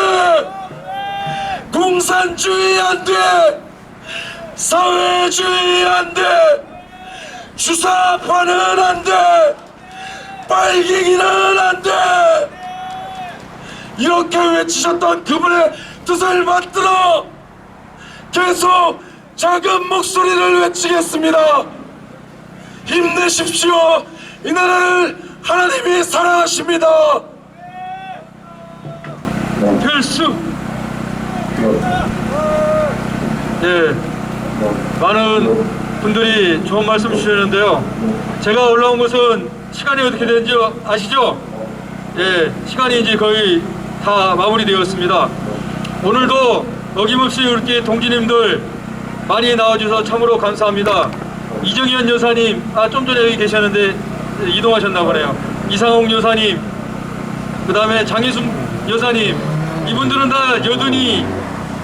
공산주의 안 돼! 사회주의 안 돼! 주사파는 안 돼! 빨갱이는 안 돼! 이렇게 외치셨던 그분의 뜻을 받들어 계속 작은 목소리를 외치겠습니다. 힘내십시오. 이 나라를 하나님이 사랑하십니다. 필수. 네, 많은 분들이 좋은 말씀 주셨는데요. 제가 올라온 것은 시간이 어떻게 되는지 아시죠? 예, 시간이 이제 거의 다 마무리되었습니다. 오늘도 어김없이 이렇게 동지님들 많이 나와주셔서 참으로 감사합니다. 이정현 여사님, 좀 전에 여기 계셨는데 이동하셨나 보네요. 이상홍 여사님, 그 다음에 장희순 여사님, 이분들은 다 여든이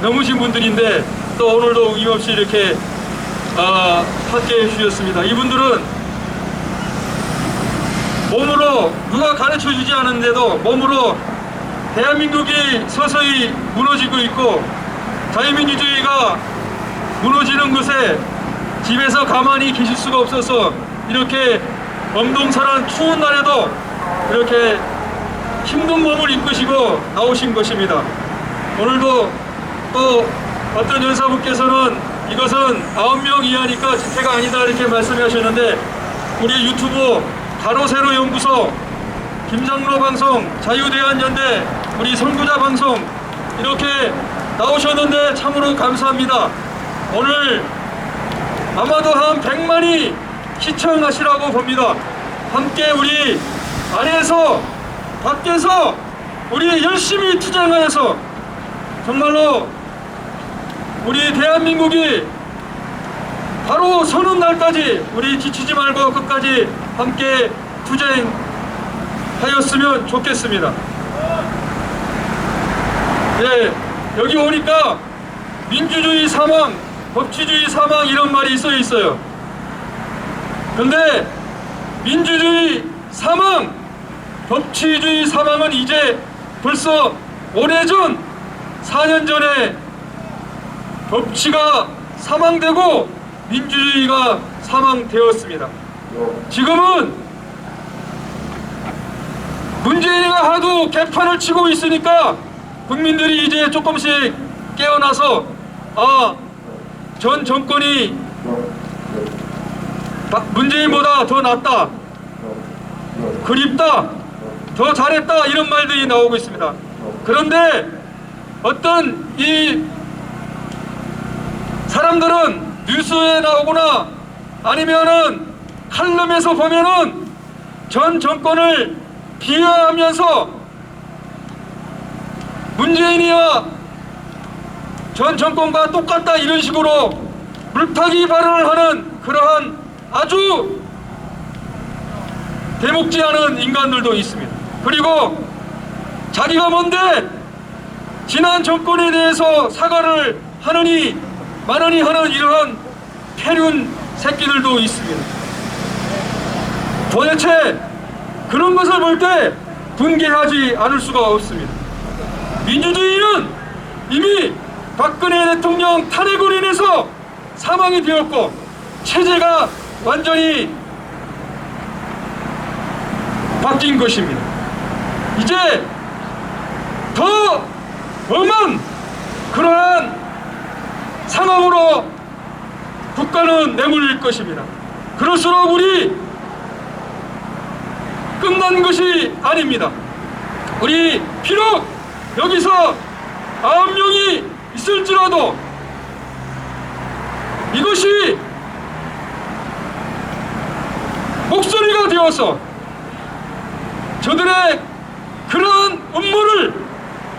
넘으신 분들인데 또 오늘도 어김없이 이렇게 함께 해주셨습니다. 이분들은 몸으로 누가 가르쳐 주지 않았는데도 몸으로 대한민국이 서서히 무너지고 있고 자유민주주의가 무너지는 것에 집에서 가만히 계실 수가 없어서 이렇게 엄동설한 추운 날에도 이렇게 힘든 몸을 이끄시고 나오신 것입니다. 오늘도 또 어떤 연사분께서는 이것은 9명 이하니까 집회가 아니다 이렇게 말씀하셨는데 우리 유튜브 가로세로 연구소, 김장로 방송, 자유대한연대, 우리 선구자 방송 이렇게 나오셨는데 참으로 감사합니다. 오늘 아마도 한 100만이 시청하시라고 봅니다. 함께 우리 안에서 밖에서 우리 열심히 투쟁하여서 정말로 우리 대한민국이 바로 서는 날까지 우리 지치지 말고 끝까지 함께 투쟁하였으면 좋겠습니다. 네, 여기 오니까 민주주의 사망, 법치주의 사망 이런 말이 있어요. 근데 민주주의 사망, 법치주의 사망은 이제 벌써 오래전 4년 전에 법치가 사망되고 민주주의가 사망되었습니다. 지금은 문재인이가 하도 개판을 치고 있으니까 국민들이 이제 조금씩 깨어나서 전 정권이 문재인보다 더 낫다, 그립다, 더 잘했다 이런 말들이 나오고 있습니다. 그런데 어떤 이 사람들은 뉴스에 나오거나 아니면은 칼럼에서 보면은 전 정권을 비하하면서 문재인이야 전 정권과 똑같다 이런 식으로 물타기 발언을 하는 그러한 아주 대목지 않은 인간들도 있습니다. 그리고 자기가 뭔데 지난 정권에 대해서 사과를 하느니 마느니 하는 이러한 폐륜 새끼들도 있습니다. 도대체 그런 것을 볼 때 분개하지 않을 수가 없습니다. 민주주의는 이미 박근혜 대통령 탄핵으로 인해서 사망이 되었고 체제가 완전히 바뀐 것입니다. 이제 더 엄한 그러한 상황으로 국가는 내몰릴 것입니다. 그럴수록 우리 끝난 것이 아닙니다. 우리 비록 여기서 9명이 있을지라도 이것이 목소리가 되어서 저들의 그러한 음모를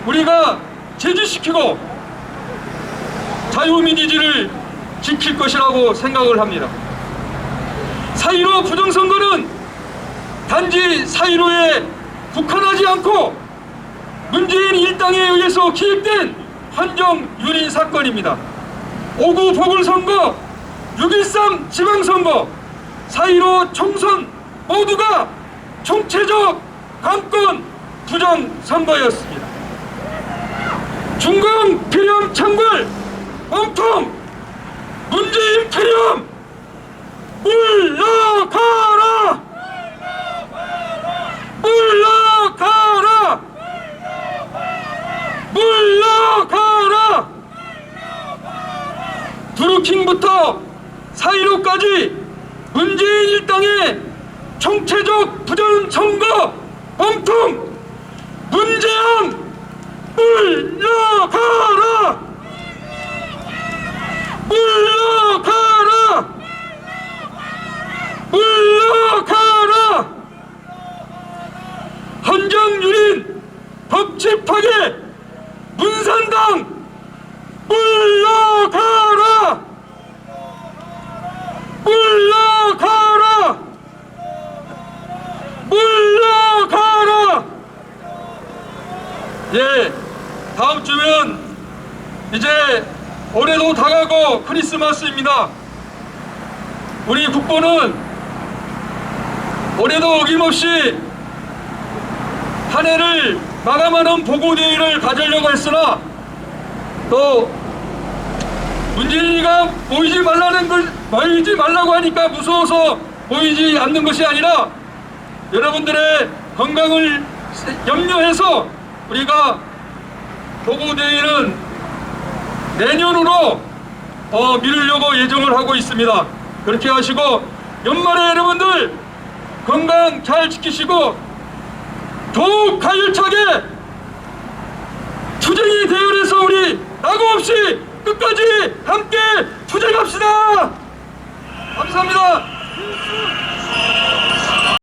우리가 제지시키고 자유민주주의를 지킬 것이라고 생각을 합니다. 4.15 부정선거는 단지 4.15에 국한하지 않고 문재인 일당에 의해서 기획된 헌정 유린 사건입니다. 5.9 보궐선거, 6.13 지방선거, 4.15 총선 모두가 총체적 강권 부정선거였습니다. 중공 폐렴 창궐 몸통 문재인 폐렴 물러가라! 물러가라! 물러가라! 드루킹부터 4.15까지 문재인 일당의 총체적 부정선거 몸통 문재인 물러가라! 물러가라! 물러가라! 헌정유린 법치파괴 문산당 물러가라! 물러가라! 물러가라! 예, 다음 주면 이제 올해도 다가고 크리스마스입니다. 우리 국보는 올해도 어김없이 한 해를 마감하는 보고대회를 가지려고 했으나 또 문재인이가 보이지 말라고 하니까 무서워서 보이지 않는 것이 아니라 여러분들의 건강을 염려해서 우리가 보고대회는 내년으로 미루려고 예정을 하고 있습니다. 그렇게 하시고 연말에 여러분들 건강 잘 지키시고 더욱 가열차게 투쟁이 대열해서 우리 낙오 없이 끝까지 함께 투쟁합시다. 감사합니다.